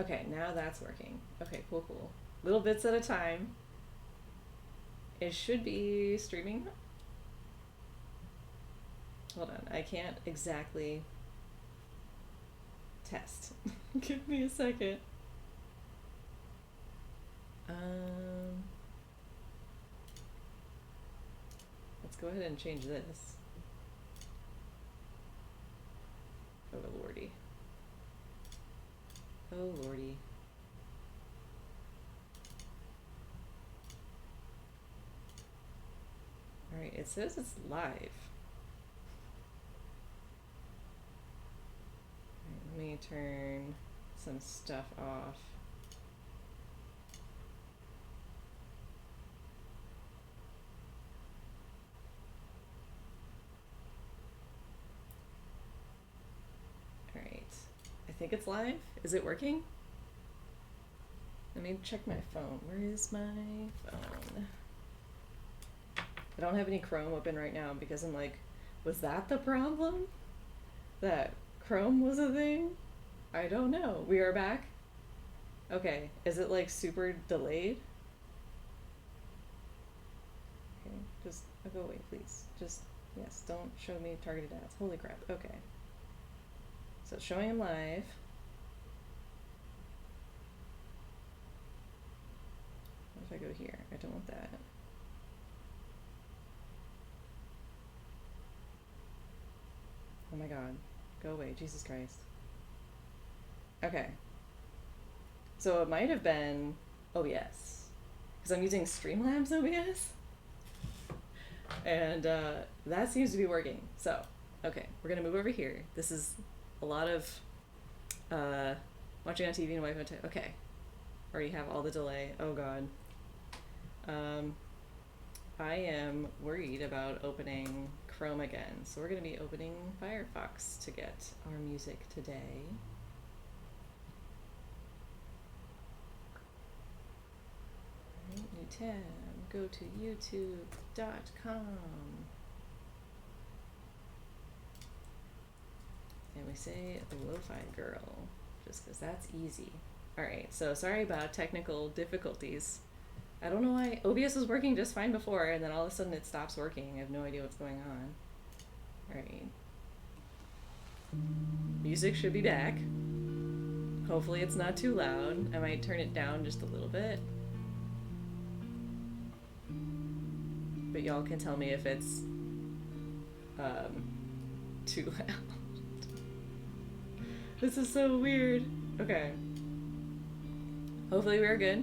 Okay, now that's working. Okay, cool, cool. Little bits at a time. It should be streaming. Hold on, I can't exactly test. Give me a second. Um, let's go ahead and change this. Oh lordy. Oh lordy. Alright, it says it's live. Alright, let me turn some stuff off. Alright. I think it's live. Is it working? Let me check my phone. Where is my phone? I don't have any Chrome open right now because I'm like, was that the problem? That Chrome was a thing? I don't know. We are back? Okay. Is it like super delayed? Okay. Just go away, please. Just, yes, don't show me targeted ads. Holy crap. Okay. So it's showing him live. What if I go here? I don't want that. Oh my god. Go away, Jesus Christ. Okay. So it might have been OBS. Because I'm using Streamlabs OBS. And that seems to be working. So, okay, we're gonna move over here. This is a lot of watching on TV and Wi-Fi. Okay. Already have all the delay. Oh god. I am worried about opening Chrome again. So we're going to be opening Firefox to get our music today. Alright, new tab. Go to youtube.com. And we say Lo-Fi Girl, just because that's easy. Alright, so sorry about technical difficulties. I don't know why OBS was working just fine before, and then all of a sudden it stops working. I have no idea what's going on. Alright. Music should be back. Hopefully it's not too loud. I might turn it down just a little bit. But y'all can tell me if it's too loud. This is so weird. Okay. Hopefully we're good.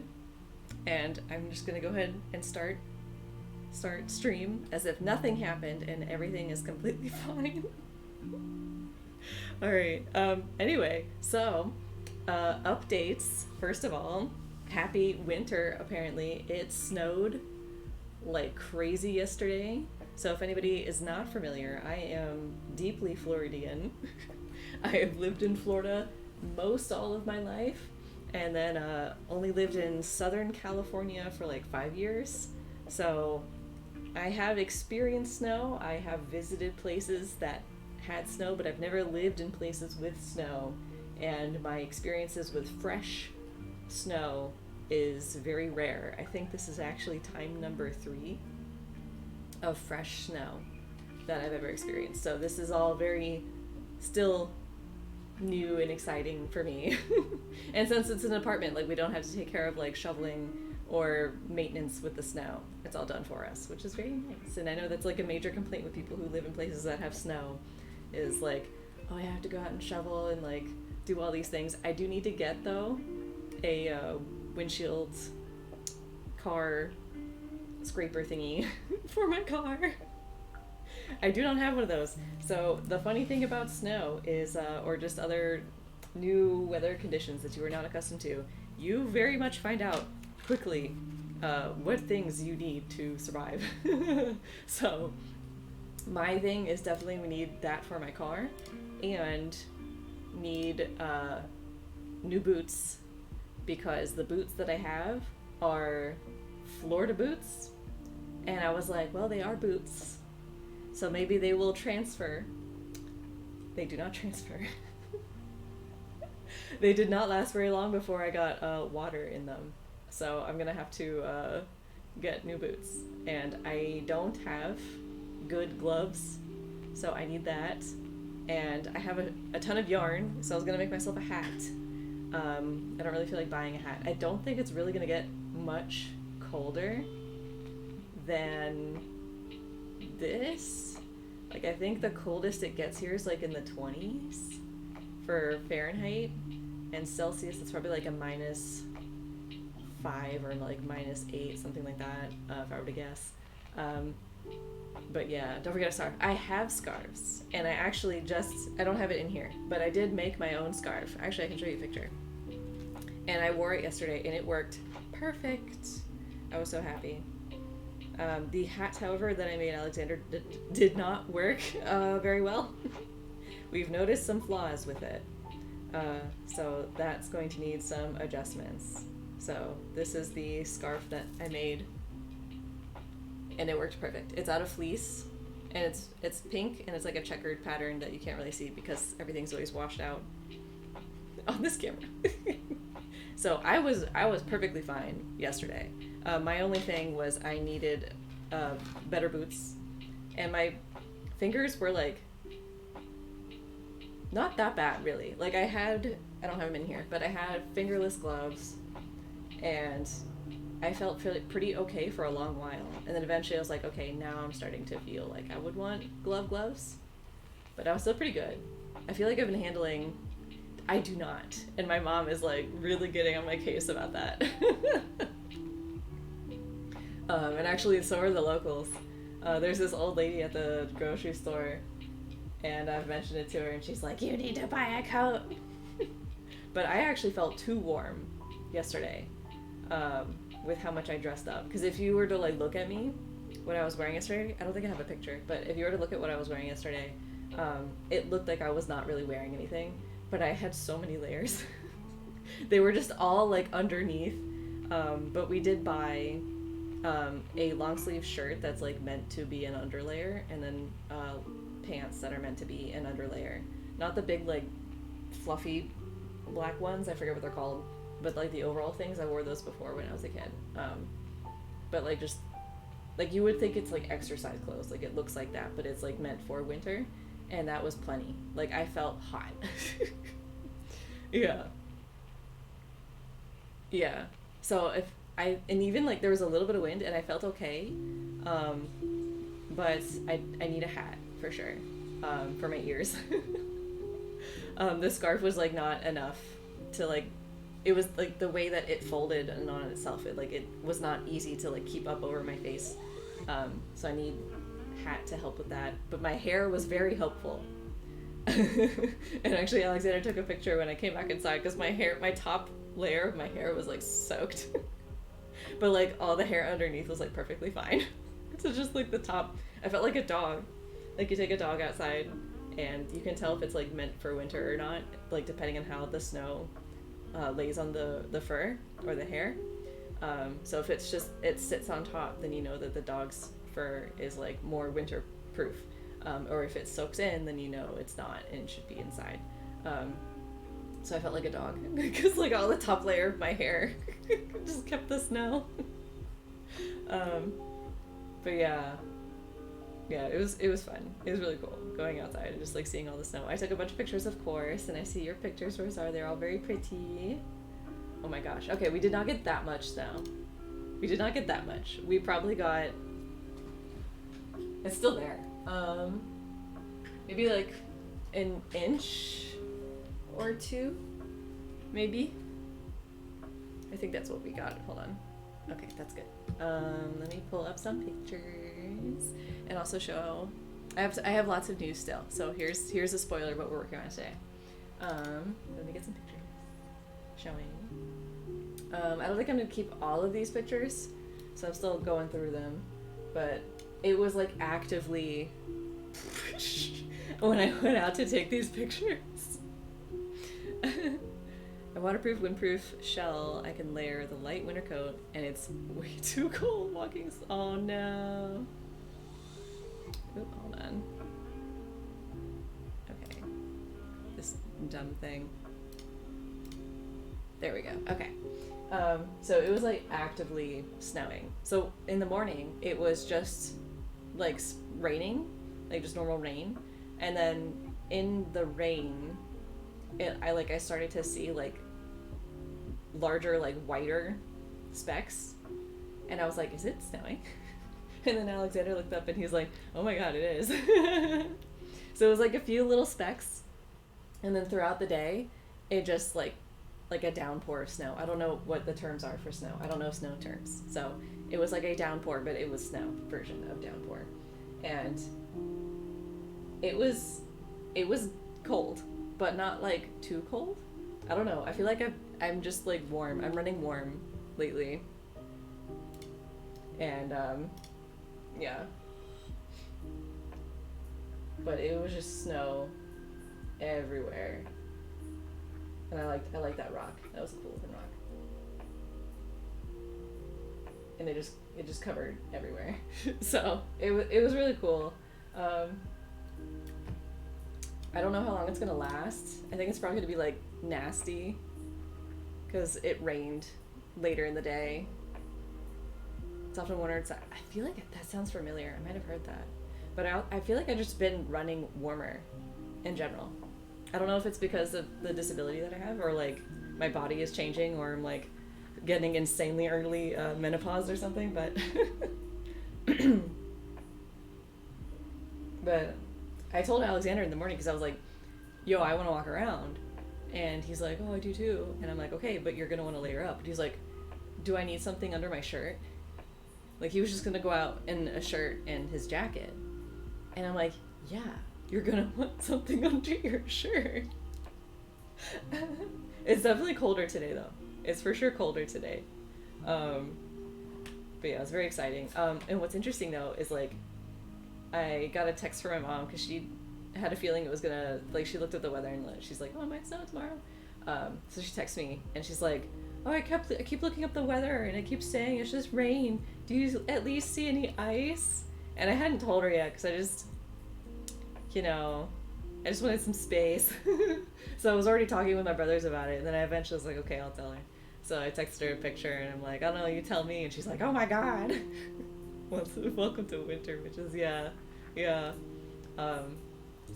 And I'm just gonna go ahead and start stream as if nothing happened and everything is completely fine. Alright, anyway, so updates. First of all, happy winter. Apparently it snowed like crazy yesterday. So if anybody is not familiar, I am deeply Floridian. I have lived in Florida most all of my life, and then only lived in Southern California for like 5 years. So I have experienced snow. I have visited places that had snow, but I've never lived in places with snow. And my experiences with fresh snow is very rare. I think this is actually time number 3 of fresh snow that I've ever experienced. So this is all very still new and exciting for me. And since it's an apartment, like we don't have to take care of like shoveling or maintenance with the snow. It's all done for us, which is very nice. And I know that's like a major complaint with people who live in places that have snow is like, oh, I have to go out and shovel and like do all these things. I do need to get though a windshield car scraper thingy for my car. I do not have one of those. So the funny thing about snow is, or just other new weather conditions that you are not accustomed to, you very much find out quickly what things you need to survive. So my thing is definitely we need that for my car, and need new boots, because the boots that I have are Florida boots, and I was like, well, they are boots, so maybe they will transfer. They do not transfer. They did not last very long before I got water in them. So I'm gonna have to get new boots. And I don't have good gloves, so I need that. And I have a ton of yarn, so I was gonna make myself a hat. I don't really feel like buying a hat. I don't think it's really gonna get much colder than this. Like, I think the coldest it gets here is like in the 20s for Fahrenheit, and Celsius it's probably like a -5 or like -8, something like that, if I were to guess. But yeah, don't forget a scarf. I have scarves, and I actually I don't have it in here, but I did make my own scarf. Actually, I can show you a picture. And I wore it yesterday, and it worked perfect. I was so happy. The hat, however, that I made Alexander did not work very well. We've noticed some flaws with it. So that's going to need some adjustments. So this is the scarf that I made, and it worked perfect. It's out of fleece, and it's pink, and it's like a checkered pattern that you can't really see because everything's always washed out on this camera. So I was perfectly fine yesterday. My only thing was I needed better boots, and my fingers were like not that bad really. Like I don't have them in here, but I had fingerless gloves, and I felt pretty okay for a long while. And then eventually I was like, okay, now I'm starting to feel like I would want gloves, but I was still pretty good. I feel like I've been handling. I do not. And my mom is like really getting on my case about that. And actually, so are the locals. There's this old lady at the grocery store, and I've mentioned it to her, and she's like, you need to buy a coat. But I actually felt too warm yesterday with how much I dressed up. Because if you were to like look at me, what I was wearing yesterday, I don't think I have a picture, but if you were to look at what I was wearing yesterday, it looked like I was not really wearing anything. But I had so many layers. They were just all like underneath. But we did buy a long sleeve shirt that's like meant to be an underlayer, and then pants that are meant to be an underlayer. Not the big like fluffy black ones, I forget what they're called, but like the overall things. I wore those before when I was a kid. But like just like you would think it's like exercise clothes, like it looks like that, but it's like meant for winter. And that was plenty. Like, I felt hot. Yeah. Yeah. So and even like there was a little bit of wind and I felt okay. But I need a hat for sure. For my ears. The scarf was like not enough to like, it was like the way that it folded and on itself, it was not easy to like keep up over my face. So I need hat to help with that, but my hair was very helpful. And actually Alexander took a picture when I came back inside because my top layer of my hair was like soaked. But like all the hair underneath was like perfectly fine. So just like the top, I felt like a dog. Like you take a dog outside and you can tell if it's like meant for winter or not, like depending on how the snow lays on the fur or the hair. So if it's just, it sits on top, then you know that the dog's fur is like more winter proof. Or if it soaks in, then you know it's not and it should be inside. So I felt like a dog because like all the top layer of my hair just kept the snow. But yeah, it was fun. It was really cool going outside and just like seeing all the snow. I took a bunch of pictures, of course, and I see your pictures, Rosar. They're all very pretty. Oh my gosh. Okay, we did not get that much snow. We did not get that much. We probably got, it's still there. Maybe like an inch or two, maybe. I think that's what we got. Hold on. Okay, that's good. Let me pull up some pictures and also show. I have lots of news still. So here's a spoiler of what we're working on today. Let me get some pictures showing. I don't think I'm gonna keep all of these pictures, so I'm still going through them. But it was like actively when I went out to take these pictures. A waterproof, windproof shell. I can layer the light winter coat, and it's way too cold walking. Oh no. Oop, hold on. Okay. This dumb thing. There we go. Okay. So it was like actively snowing. So in the morning, it was just like raining, like just normal rain, and then in the rain, I started to see like larger, like whiter specks, and I was like, "Is it snowing?" And then Alexander looked up and he's like, "Oh my god, it is." So it was like a few little specks, and then throughout the day, it just like a downpour of snow. I don't know what the terms are for snow. I don't know snow terms. So it was like a downpour, but it was snow version of downpour, and it was cold, but not like too cold. I don't know. I feel like I'm just like warm. I'm running warm lately, and yeah. But it was just snow everywhere. And I liked that rock. That was a cool looking rock. And it just covered everywhere. So it was really cool. I don't know how long it's gonna last. I think it's probably gonna be like nasty because it rained later in the day. It's often wondered. I feel like that sounds familiar. I might have heard that, but I feel like I've just been running warmer in general. I don't know if it's because of the disability that I have, or like my body is changing, or I'm like getting insanely early menopause or something. But but I told Alexander in the morning because I was like, "Yo, I want to walk around," and he's like, "Oh, I do too." And I'm like, "Okay, but you're gonna want to layer up." And he's like, "Do I need something under my shirt?" Like he was just gonna go out in a shirt and his jacket, and I'm like, "Yeah, you're gonna want something under your shirt." It's definitely colder today though. It's for sure colder today. But yeah, it's very exciting. And what's interesting though is like I got a text from my mom because she had a feeling it was gonna, like, she looked at the weather and she's like, "Oh, it might snow tomorrow." So she texts me and she's like, "Oh, I keep looking up the weather and it keeps saying it's just rain. Do you at least see any ice?" And I hadn't told her yet because I just, I just wanted some space. So I was already talking with my brothers about it, and then I eventually was like, "Okay, I'll tell her." So I texted her a picture and I'm like, "I don't know, you tell me." And she's like, "Oh my god." Welcome to winter, bitches. Yeah.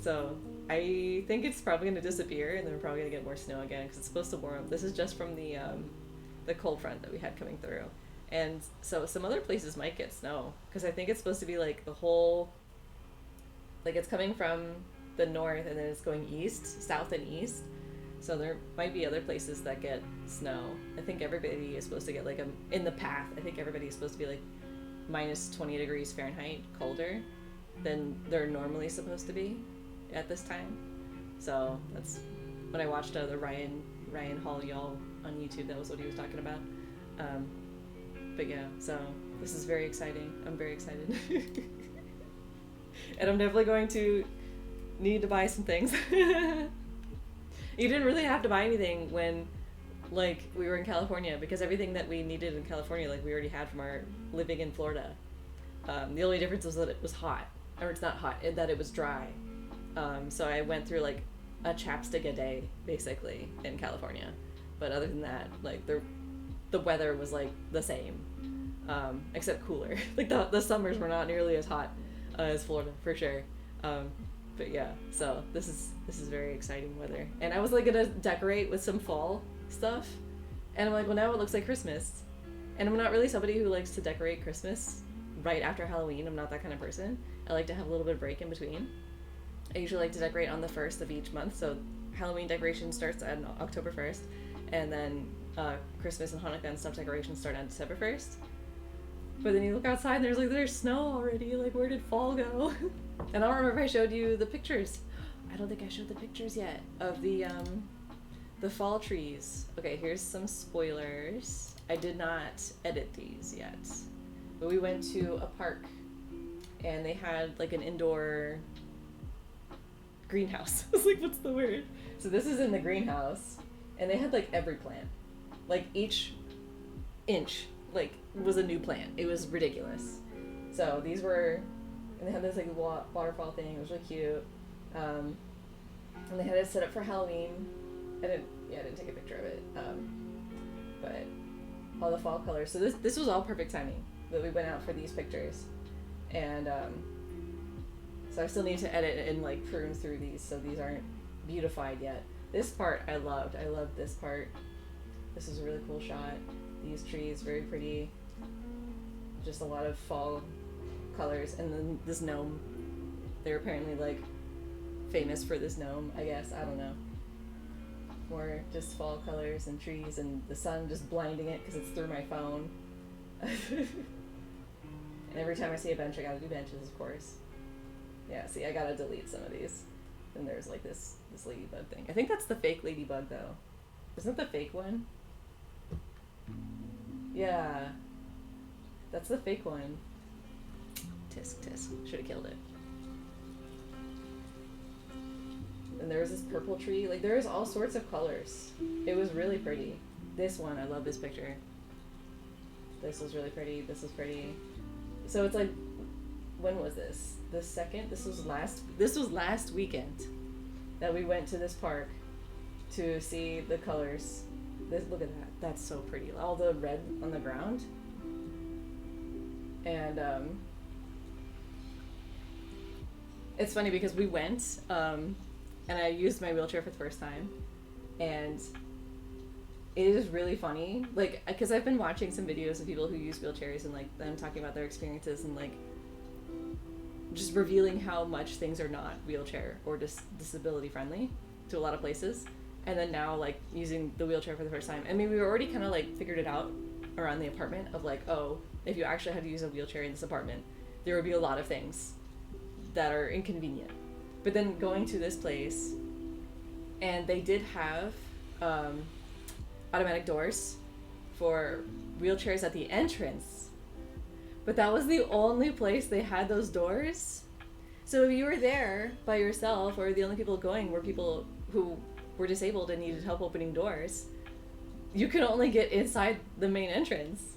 So I think it's probably gonna disappear, and then we're probably gonna get more snow again because it's supposed to warm up. This is just from the cold front that we had coming through, and so some other places might get snow because I think it's supposed to be like the whole, like it's coming from the north and then it's going east, south and east. So there might be other places that get snow. I think everybody is supposed to get like in the path. I think everybody is supposed to be like minus 20 degrees Fahrenheit colder than they're normally supposed to be at this time. So that's when I watched the Ryan Hall y'all on YouTube. That was what he was talking about. But yeah, so this is very exciting. I'm very excited. And I'm definitely going to need to buy some things. You didn't really have to buy anything when like we were in California because everything that we needed in California, like we already had from our living in Florida. The only difference was that it was hot, or it's not hot, that it was dry. So I went through like a chapstick a day basically in California, but other than that, like the weather was like the same, except cooler. Like the summers were not nearly as hot as Florida for sure. But yeah, so this is very exciting weather, and I was like gonna decorate with some fall stuff, and I'm like, well, now it looks like Christmas, and I'm not really somebody who likes to decorate Christmas right after Halloween. I'm not that kind of person. I like to have a little bit of break in between. I usually like to decorate on the 1st of each month, so Halloween decoration starts on October 1st, and then Christmas and Hanukkah and stuff decorations start on December 1st. But then you look outside and there's snow already. Like, where did fall go? And I don't remember if I showed you the pictures. I don't think I showed the pictures yet of the fall trees. Okay, here's some spoilers. I did not edit these yet. But we went to a park and they had like an indoor greenhouse. I was like, what's the word? So this is in the greenhouse, and they had like every plant. Like each inch like was a new plant. It was ridiculous. So these were, and they had this like waterfall thing. It was really cute. And they had it set up for Halloween. I didn't take a picture of it. but all the fall colors. So this was all perfect timing that we went out for these pictures, and so I still need to edit and like prune through these, so these aren't beautified yet. This part I loved. I loved this part. This is a really cool shot. These trees, very pretty. Just a lot of fall colors, and then this gnome. They're apparently like famous for this gnome, I guess. I don't know. More just fall colors and trees and the sun just blinding it because it's through my phone. And every time I see a bench, I gotta do benches, of course. Yeah, see, I gotta delete some of these. And there's like this ladybug thing. I think that's the fake ladybug though. Isn't that the fake one? Yeah. That's the fake one. Tisk tisk. Should have killed it. And there was this purple tree. Like, there was all sorts of colors. It was really pretty. This one, I love this picture. This was really pretty. This was pretty. So it's like, when was this? The second? This was last weekend that we went to this park to see the colors. Look at that. That's so pretty. All the red on the ground. And it's funny because we went and I used my wheelchair for the first time, and it is really funny, like, because I've been watching some videos of people who use wheelchairs and like them talking about their experiences and like just revealing how much things are not wheelchair or disability friendly to a lot of places. And then now like using the wheelchair for the first time. I mean, we already kind of like figured it out around the apartment of like, oh, if you actually had to use a wheelchair in this apartment, there would be a lot of things that are inconvenient. But then going to this place, and they did have automatic doors for wheelchairs at the entrance, but that was the only place they had those doors. So if you were there by yourself, or the only people going were people who were disabled and needed help opening doors, you could only get inside the main entrance.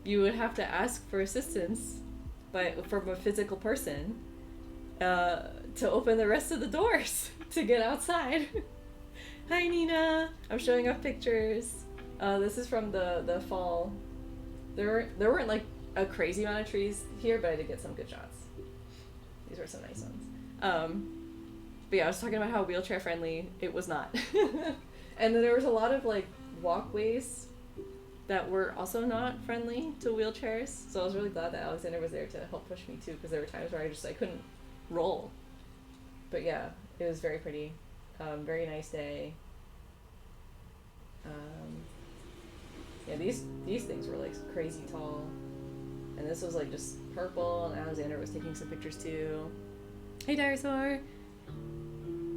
You would have to ask for assistance from a physical person to open the rest of the doors to get outside. Hi Nina! I'm showing off pictures. This is from the fall. There weren't like a crazy amount of trees here, but I did get some good shots. These were some nice ones. But yeah, I was talking about how wheelchair friendly it was not. And then there was a lot of like walkways that were also not friendly to wheelchairs. So I was really glad that Alexander was there to help push me too, because there were times where I couldn't roll. But yeah, it was very pretty. Very nice day. Yeah, these things were like crazy tall. And this was like just purple, and Alexander was taking some pictures too. Hey dinosaur!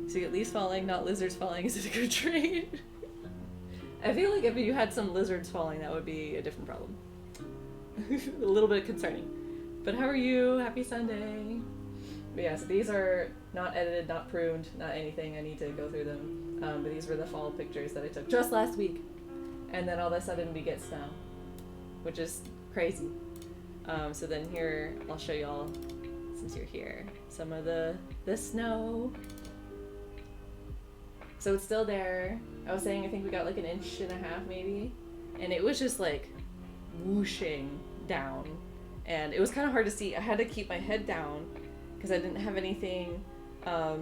So at least falling, not lizards falling, is a good trait. I feel like if you had some lizards falling, that would be a different problem. A little bit concerning. But how are you? Happy Sunday. But yeah, so these are not edited, not pruned, not anything. I need to go through them. But these were the fall pictures that I took just last week. And then all of a sudden we get snow, which is crazy. So then here, I'll show y'all, since you're here, some of the snow. So it's still there. I was saying I think we got like 1.5 inches maybe. And it was just like whooshing down. And it was kind of hard to see. I had to keep my head down because I didn't have anything I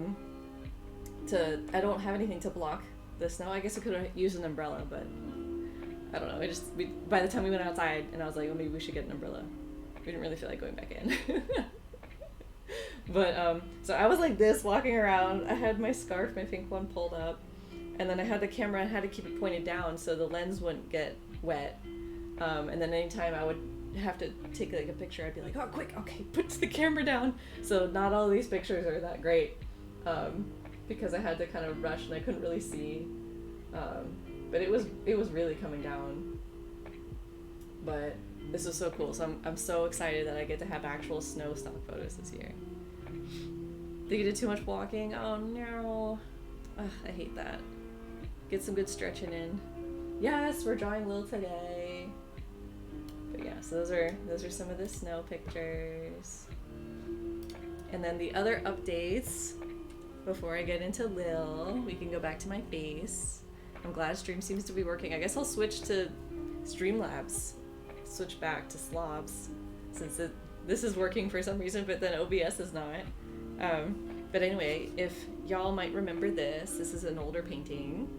don't have anything to block the snow. I guess I could have used an umbrella, but I don't know. By the time we went outside and I was like, well, maybe we should get an umbrella. We didn't really feel like going back in. But so I was like this walking around. I had my scarf, my pink one, pulled up, and then I had the camera and had to keep it pointed down so the lens wouldn't get wet. And then anytime I would have to take like a picture, I'd be like, oh quick, okay, put the camera down. So not all these pictures are that great, because I had to kind of rush and I couldn't really see. But it was really coming down. But this was so cool. So I'm so excited that I get to have actual snow stock photos this year. Think you did too much walking? Oh no. Ugh, I hate that. Get some good stretching in. Yes, we're drawing Lil today. But yeah, so those are some of the snow pictures. And then the other updates, before I get into Lil, we can go back to my face. I'm glad Stream seems to be working. I guess I'll switch to Streamlabs. Switch back to Slobs since this is working for some reason, but then OBS is not. But anyway, if y'all might remember this is an older painting.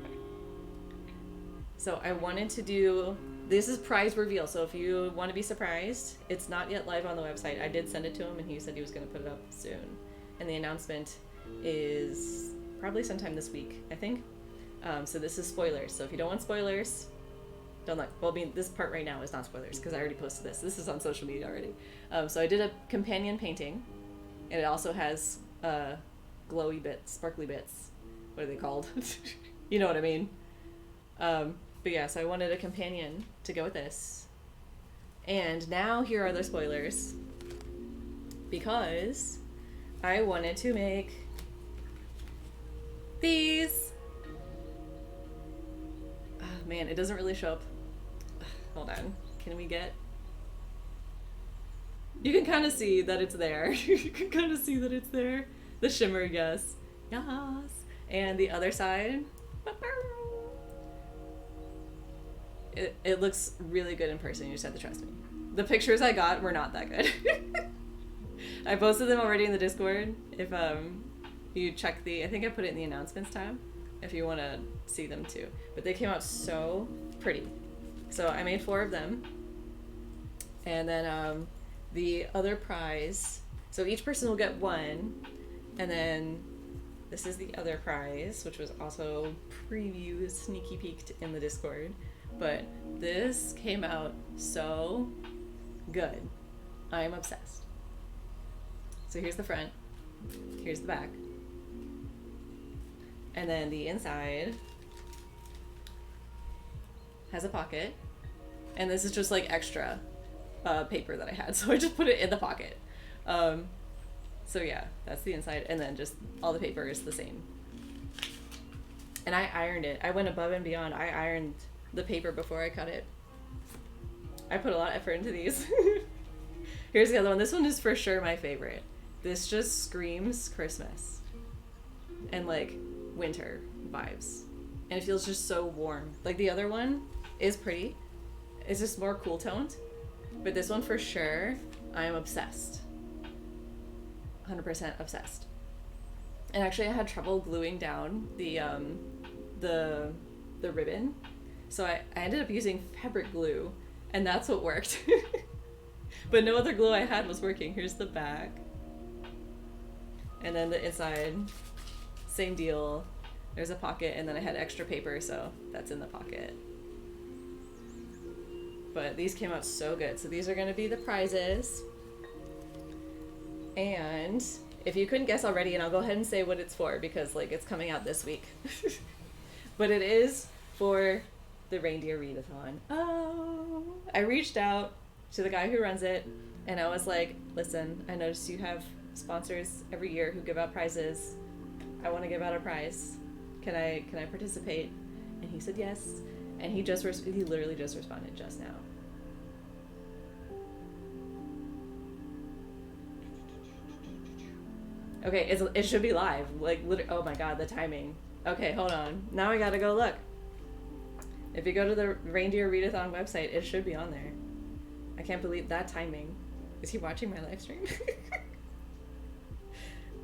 So I wanted to do, this is prize reveal, so if you want to be surprised, it's not yet live on the website. I did send it to him and he said he was going to put it up soon. And the announcement is probably sometime this week, I think. So this is spoilers, so if you don't want spoilers, don't look. Well, I mean, this part right now is not spoilers because I already posted this. This is on social media already. So I did a companion painting, and it also has glowy bits, sparkly bits. What are they called? You know what I mean. But yeah, so I wanted a companion to go with this. And now here are the spoilers. Because I wanted to make these. Oh, man, it doesn't really show up. Hold on. Can we get... You can kind of see that it's there. You can kind of see that it's there. The shimmer, yes. Yes. And the other side... It looks really good in person. You just have to trust me. The pictures I got were not that good. I posted them already in the Discord. If you check the... I think I put it in the announcements tab. If you want to see them too. But they came out so pretty. So I made 4 of them. And then the other prize... So each person will get 1. And then this is the other prize, which was also previewed, sneaky peeked in the Discord. But this came out so good. I am obsessed. So here's the front. Here's the back. And then the inside has a pocket. And this is just like extra paper that I had. So I just put it in the pocket. So yeah, that's the inside. And then just all the paper is the same. And I ironed it. I went above and beyond. I ironed the paper before I cut it. I put a lot of effort into these. Here's the other one. This one is for sure my favorite. This just screams Christmas and like winter vibes. And it feels just so warm. Like the other one is pretty. It's just more cool toned. But this one for sure, I am obsessed. 100% obsessed. And actually I had trouble gluing down the ribbon. So I ended up using fabric glue, and that's what worked. But no other glue I had was working. Here's the back. And then the inside, same deal. There's a pocket, and then I had extra paper, so that's in the pocket. But these came out so good. So these are going to be the prizes. And if you couldn't guess already, and I'll go ahead and say what it's for, because like it's coming out this week. But it is for the Reindeer Readathon. Oh, I reached out to the guy who runs it, and I was like, listen, I noticed you have sponsors every year who give out prizes. I want to give out a prize. Can I participate? And he said yes. And he literally just responded just now. Okay, it should be live. Like, oh my god, the timing. Okay, hold on. Now I gotta go look. If you go to the Reindeer Readathon website, it should be on there. I can't believe that timing. Is he watching my live stream?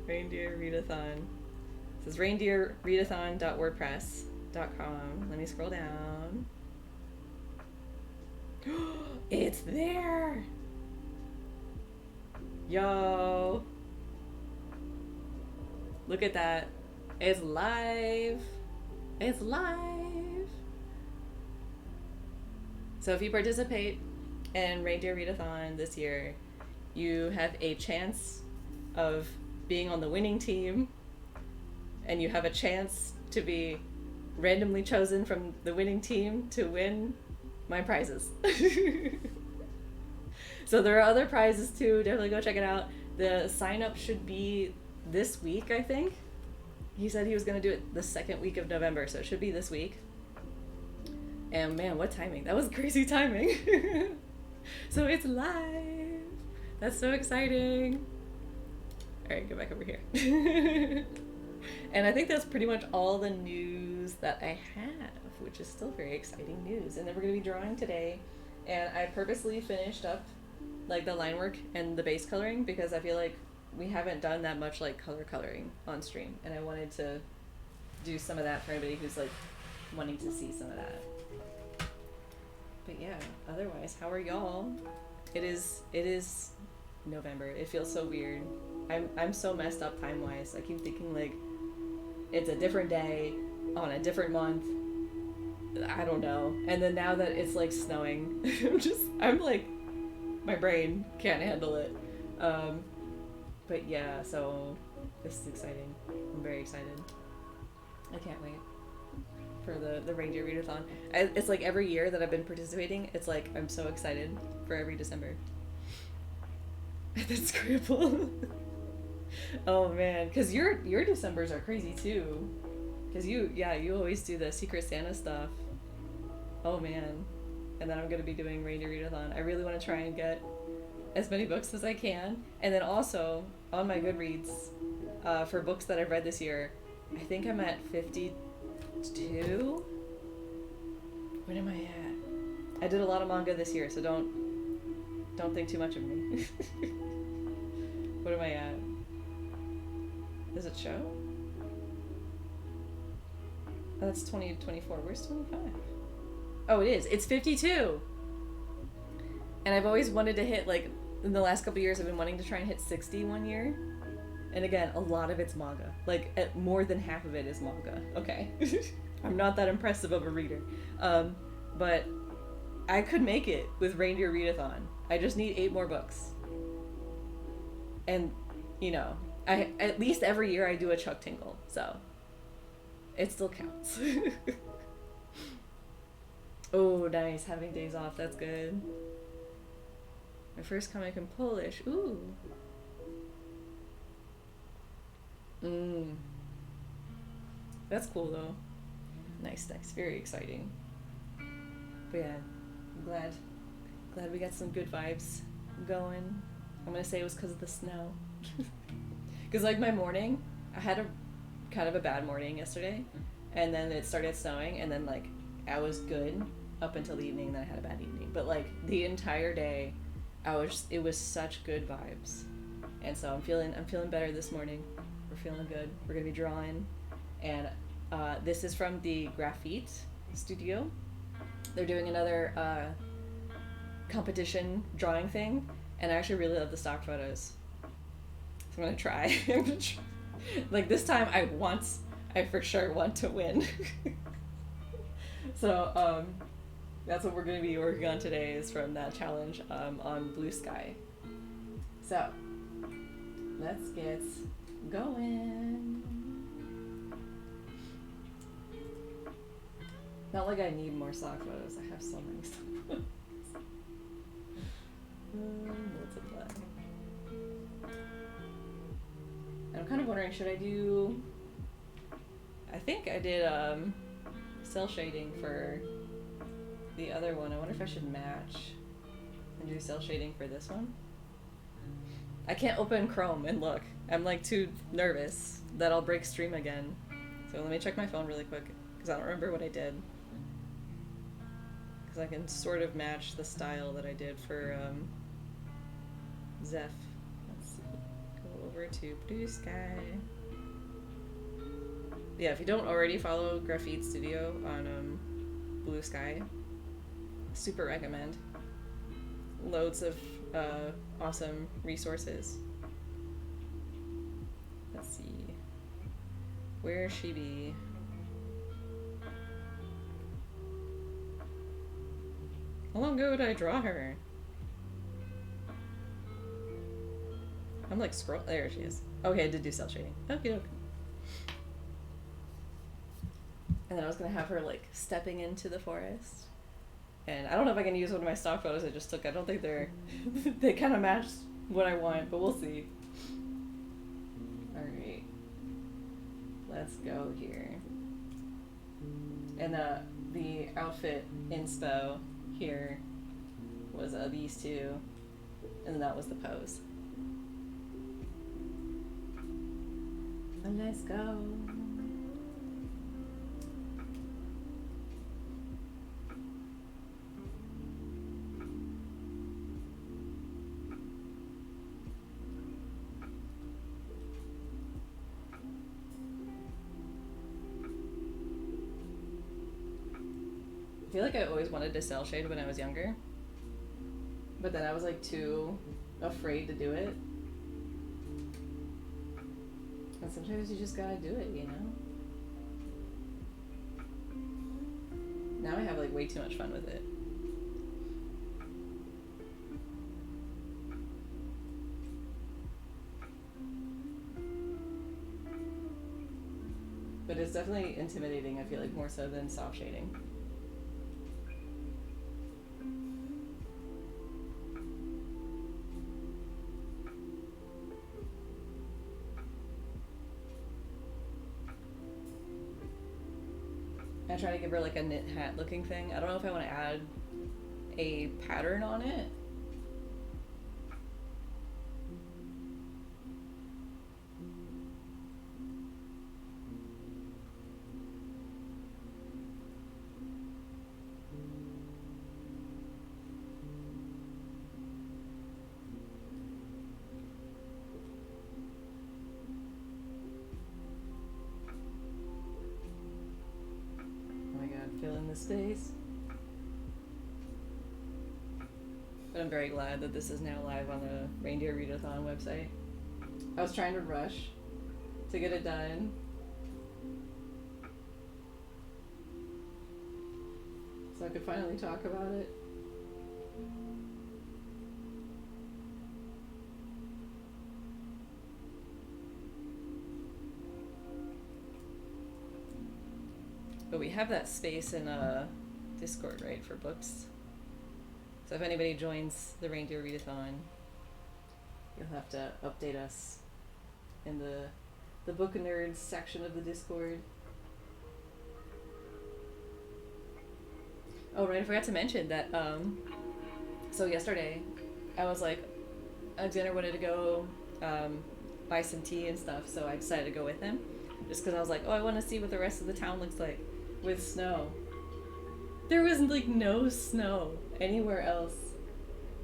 Reindeer Readathon. This is reindeerreadathon.wordpress.com. Let me scroll down. It's there! Yo! Look at that. It's live. It's live. So if you participate in Reindeer Readathon this year, you have a chance of being on the winning team, and you have a chance to be randomly chosen from the winning team to win my prizes. So there are other prizes too. Definitely go check it out. The sign up should be this week, I think. He said he was going to do it the second week of November, so it should be this week. And man, what timing. That was crazy timing. So it's live. That's so exciting. All right, go back over here. And I think that's pretty much all the news that I have. which is still very exciting news. And then we're going to be drawing today. And I purposely finished up like the line work and the base coloring because I feel like we haven't done that much like coloring on stream. And I wanted to do some of that for anybody who's like wanting to see some of that. But yeah, otherwise, how are y'all? It is November. It feels so weird. I'm so messed up time-wise. I keep thinking like it's a different day on a different month. I don't know. And then now that it's like snowing, I'm like, my brain can't handle it. But yeah, so this is exciting. I'm very excited. I can't wait for the reindeer readathon. It's like every year that I've been participating, it's like I'm so excited for every December. That's Scrabble. Oh man, because your Decembers are crazy too. Because you always do the Secret Santa stuff. Oh man. And then I'm going to be doing Reindeer Readathon. I really want to try and get as many books as I can. And then also, on my Goodreads, for books that I've read this year, I think I'm at 52? What am I at? I did a lot of manga this year, so don't think too much of me. What am I at? Does it show? Oh, that's 2024. Where's 25? Oh, it is. It's 52! And I've always wanted to hit, like, in the last couple years, I've been wanting to try and hit 60 one year. And again, a lot of it's manga. Like, more than half of it is manga. Okay. I'm not that impressive of a reader. But I could make it with Reindeer Readathon. I just need 8 more books. And, you know, at least every year I do a Chuck Tingle, so it still counts. Oh, nice. Having days off. That's good. My first comic in Polish. Ooh. That's cool, though. Nice. Very exciting. But yeah, I'm glad we got some good vibes going. I'm gonna say it was because of the snow. Because, like, my morning, I had a kind of a bad morning yesterday, and then it started snowing, and then, like, I was good up until the evening, and then I had a bad evening. But, like, the entire day, it was such good vibes. And so I'm feeling better this morning. We're feeling good. We're gonna be drawing. And this is from the Graphite Studio. They're doing another competition drawing thing, and I actually really love the stock photos. So I'm gonna try. Like, this time I for sure want to win. So that's what we're gonna be working on today, is from that challenge on Blue Sky. So let's get going. Not like I need more stock photos. I have so many stock photos. Multiply. And I'm kind of wondering, should I do... I think I did cell shading for the other one. I wonder if I should match and do cell shading for this one. I can't open Chrome and look. I'm like too nervous that I'll break stream again. So let me check my phone really quick, because I don't remember what I did. Because I can sort of match the style that I did for Zeph. Let's see. Go over to Blue Sky. Yeah, if you don't already follow Graphite Studio on Blue Sky, super recommend. Loads of awesome resources. Let's see. Where she be? How long ago did I draw her? I'm like there she is. Okay, I did do cell shading. Okay, okay. And then I was gonna have her like stepping into the forest. And I don't know if I can use one of my stock photos I just took. I don't think they kind of match what I want, but we'll see. Alright. Let's go here. And the outfit inspo here was these two, and then that was the pose. And let's go. feel like I always wanted to cell shade when I was younger, but then I was like too afraid to do it. And sometimes you just gotta do it, you know? Now I have like way too much fun with it. But it's definitely intimidating, I feel like, more so than soft shading. I try to give her like a knit hat looking thing. I don't know if I want to add a pattern on it. Fill in the space. But I'm very glad that this is now live on the Reindeer Readathon website. I was trying to rush to get it done. So I could finally talk about it. But we have that space in Discord, right, for books. So if anybody joins the Reindeer Readathon, you'll have to update us in the Book Nerds section of the Discord. Oh, right, I forgot to mention that, so yesterday, I was like, Alexander wanted to go buy some tea and stuff, so I decided to go with him. Just because I was like, oh, I want to see what the rest of the town looks like with snow. There was like no snow anywhere else.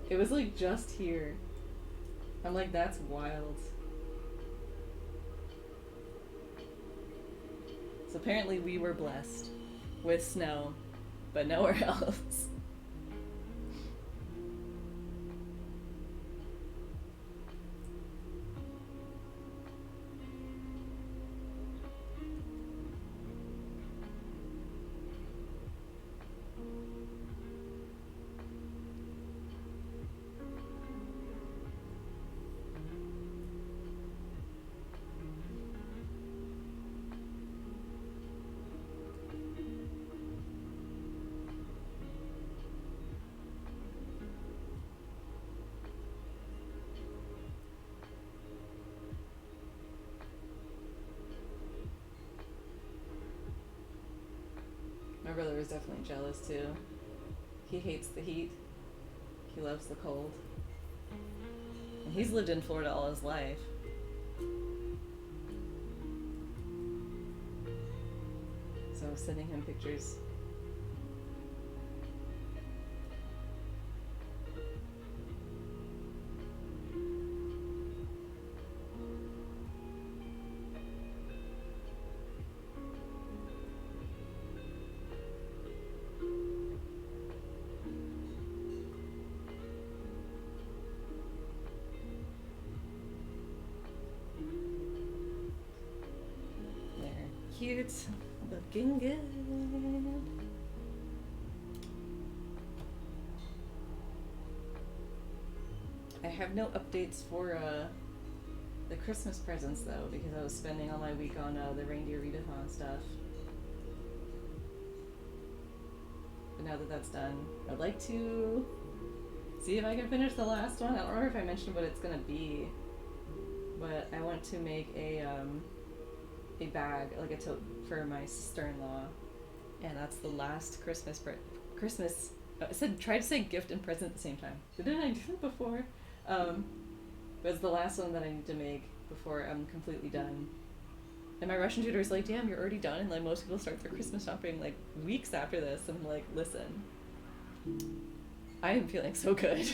It was like just here. I'm like, that's wild. So apparently we were blessed with snow, but nowhere else. My brother was definitely jealous too. He hates the heat. He loves the cold. And he's lived in Florida all his life. So I was sending him pictures. Cute, looking good. I have no updates for the Christmas presents though, because I was spending all my week on the Reindeer Readathon stuff. But now that that's done, I'd like to see if I can finish the last one. I don't remember if I mentioned what it's gonna be, but I want to make a bag, like a tote for my sister-in-law, and that's the last Christmas. I tried to say gift and present at the same time. Didn't I do that before? But it's the last one that I need to make before I'm completely done. And my Russian tutor's like, damn, you're already done? And like most people start their Christmas shopping like weeks after this. And I'm like, listen, I am feeling so good.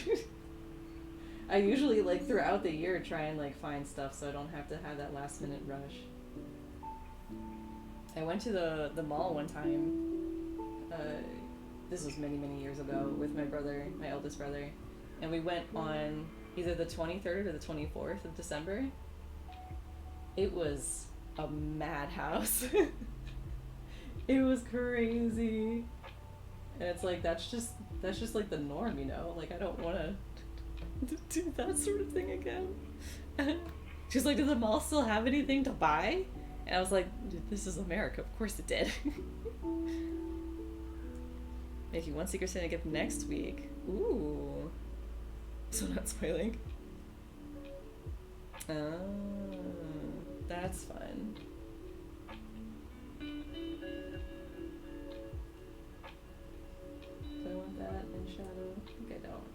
I usually like throughout the year try and like find stuff so I don't have to have that last minute rush. I went to the mall one time this was many, many years ago with my brother, my eldest brother, and we went on either the 23rd or the 24th of December. It was a madhouse. It was crazy. And it's like that's just like the norm, you know? Like I don't want to do that sort of thing again. She's like, "Does the mall still have anything to buy?" And I was like, "This is America. Of course it did." Making one Secret Santa gift next week. Ooh. So not spoiling. Oh, that's fun. Do I want that in shadow? I think I don't.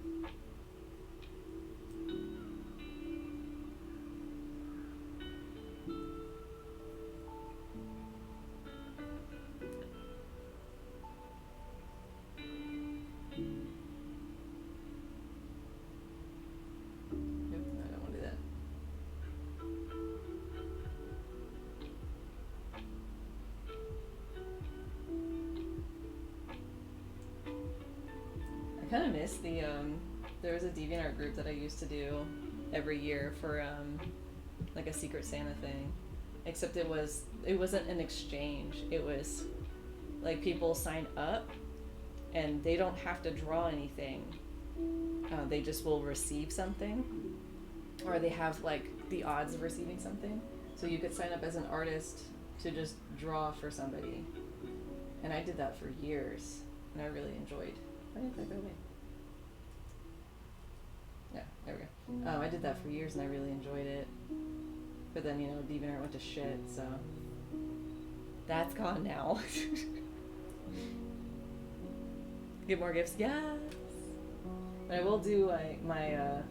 Nope, no, I don't want to do that. I kind of miss the there was a DeviantArt group that I used to do every year for like a Secret Santa thing, except it wasn't an exchange. It was like people sign up and they don't have to draw anything. They just will receive something, or they have like the odds of receiving something. So you could sign up as an artist to just draw for somebody, and I did that for years, and I really enjoyed. Why didn't that go away? Yeah, there we go. I did that for years, and I really enjoyed it. But then, you know, DeviantArt went to shit, so that's gone now. Get more gifts, yes. But I will do my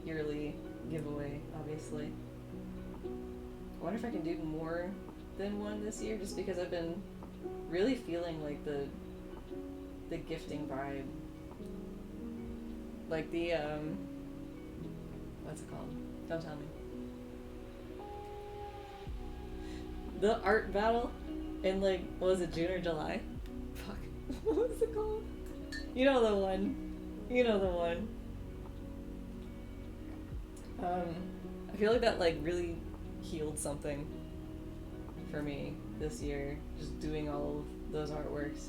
yearly giveaway, obviously. I wonder if I can do more than one this year, just because I've been really feeling like the gifting vibe. Like the what's it called? Don't tell me. The art battle in like, what was it, June or July? Fuck. What was it called? You know the one. You know the one. I feel like that like really healed something for me this year, just doing all of those artworks.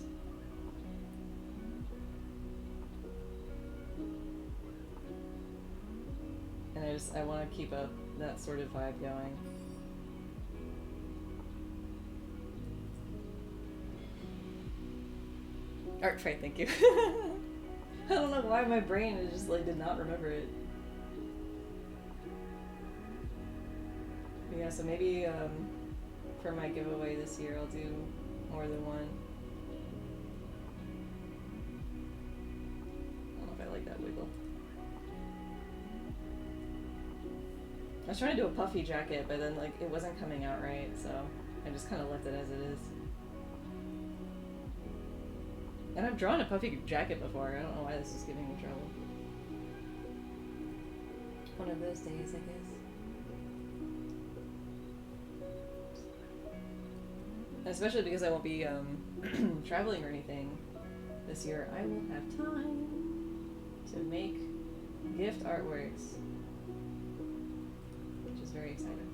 And I want to keep up that sort of vibe going. Art Fright, thank you. I don't know why my brain is just like did not remember it. But yeah, so maybe for my giveaway this year I'll do more than one. I don't know if I like that wiggle. I was trying to do a puffy jacket, but then like it wasn't coming out right, so I just kind of left it as it is. And I've drawn a puffy jacket before. I don't know why this is giving me trouble. One of those days, I guess. And especially because I won't be traveling or anything this year, I will have time to make gift artworks, which is very exciting.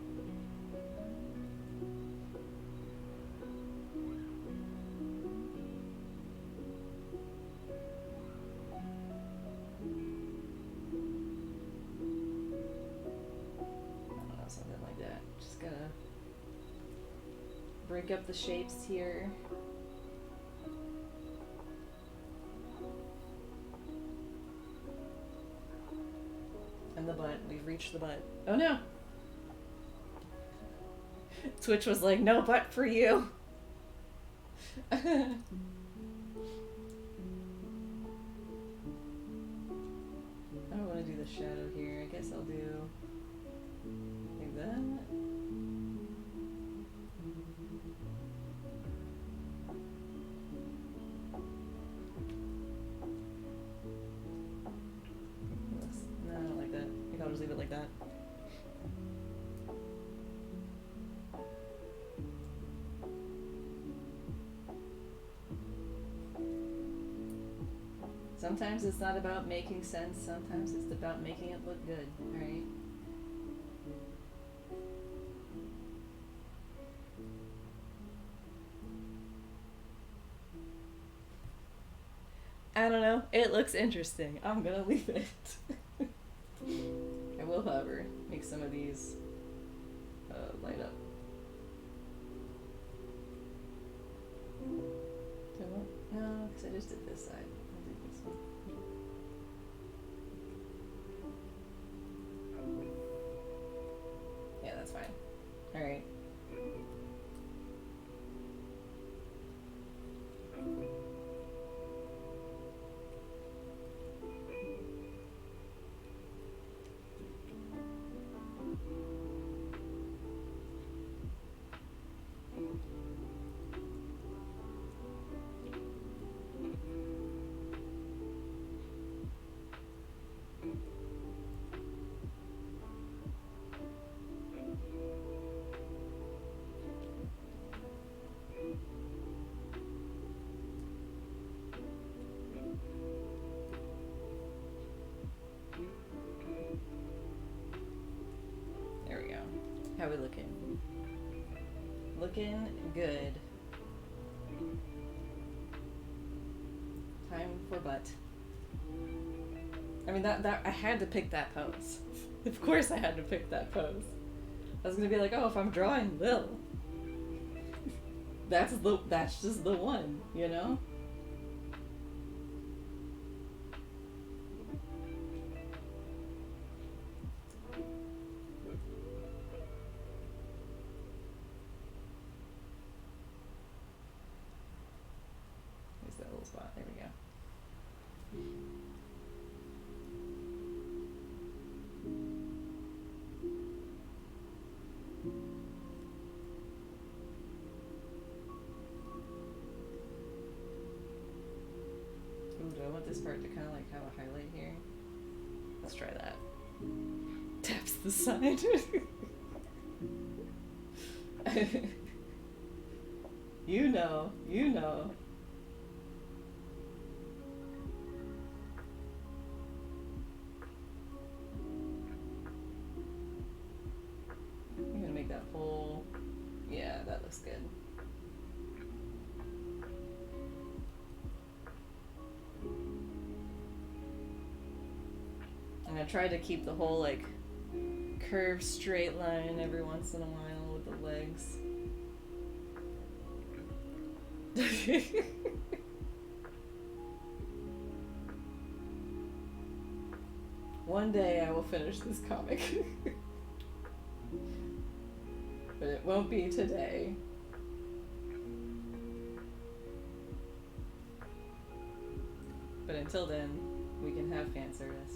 Break up the shapes here. And the butt. We've reached the butt. Oh no! Twitch was like, no butt for you! I don't want to do the shadow here. I guess I'll do like that. I'll just leave it like that. Sometimes it's not about making sense, sometimes it's about making it look good, right? I don't know. It looks interesting. I'm gonna leave it. I will, however, make some of these light up. No, because I just did this side. I'll do this one. Yeah, that's fine. Alright. There we go. How we looking? Looking good. Time for butt. I mean, that I had to pick that pose. Of course I had to pick that pose. I was gonna be like, oh, if I'm drawing Lil, that's just the one, you know? Where's that little spot? There we go. Ooh, do I want this part to kind of like have a highlight here? Let's try that. Taps the side. You know, you know. I'm gonna make that whole, yeah, that looks good. And I tried to keep the whole like curved straight line every once in a while with the legs. One day I will finish this comic. But it won't be today. But until then, we can have fan service.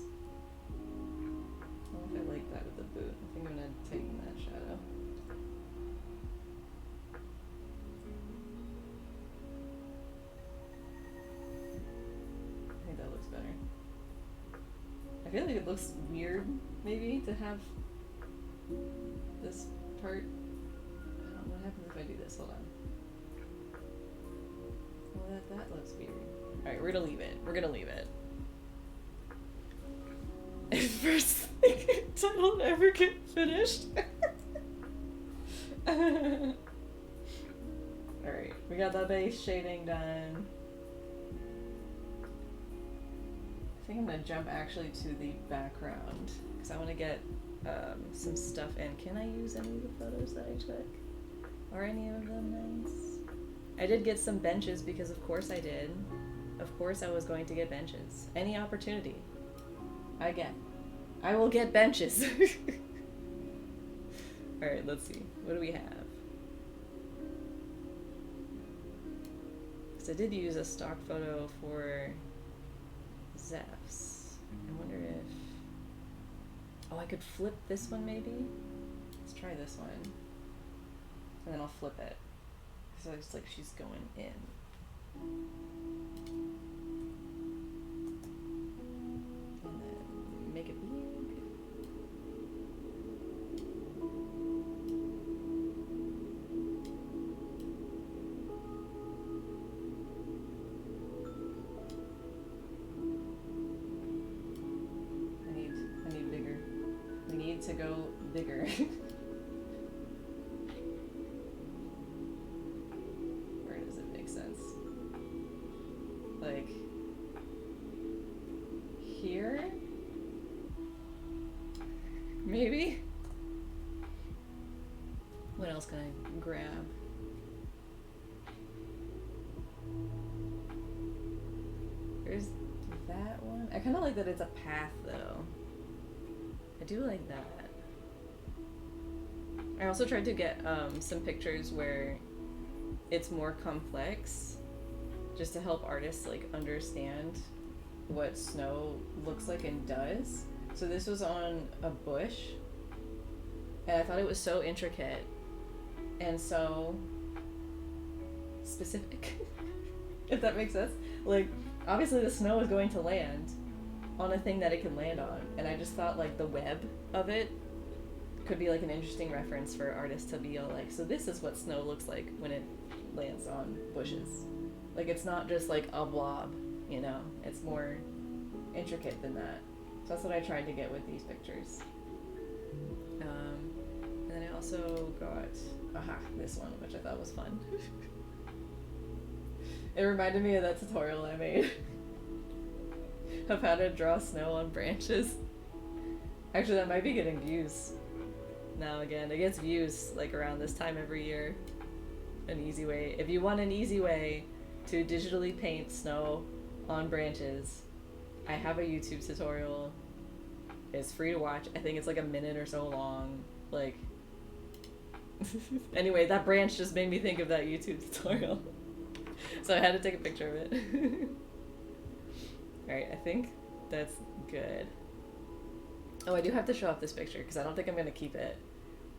I don't know if I like that with the boot. I think I'm gonna tighten that shadow. I think that looks better. I feel like it looks weird, maybe, to have this part. I don't know what happens if I do this. Hold on. Well, that looks weird. Alright, we're gonna leave it. We're gonna leave it. First thing title never get finished. Alright, we got the base shading done. I think I'm gonna jump actually to the background because I want to get some stuff in. Can I use any of the photos that I took? Are any of them nice? I did get some benches because of course I did. Of course I was going to get benches. Any opportunity I get, I will get benches. Alright, let's see. What do we have? Because I did use a stock photo for Zeph's. I wonder if... Oh, I could flip this one maybe? Let's try this one. And then I'll flip it. So it's like she's going in. And then make it big. to go bigger. Where does it make sense? Like here? Maybe? What else can I grab? There's that one. I kind of like that it's a path though. I do like that. I also tried to get some pictures where it's more complex, just to help artists like understand what snow looks like and does. So this was on a bush, and I thought it was so intricate and so specific, if that makes sense. Like, obviously the snow is going to land on a thing that it can land on, and I just thought like the web of it could be like an interesting reference for artists to be all like, so this is what snow looks like when it lands on bushes. Like, it's not just like a blob, you know, it's more intricate than that. So that's what I tried to get with these pictures. And then I also got this one, which I thought was fun. It reminded me of that tutorial I made of how to draw snow on branches. Actually, that might be getting views now again. It gets views like around this time every year. An easy way. If you want an easy way to digitally paint snow on branches, I have a YouTube tutorial. It's free to watch. I think it's like a minute or so long. Like, anyway, that branch just made me think of that YouTube tutorial. So I had to take a picture of it. Alright, I think that's good. Oh, I do have to show off this picture because I don't think I'm going to keep it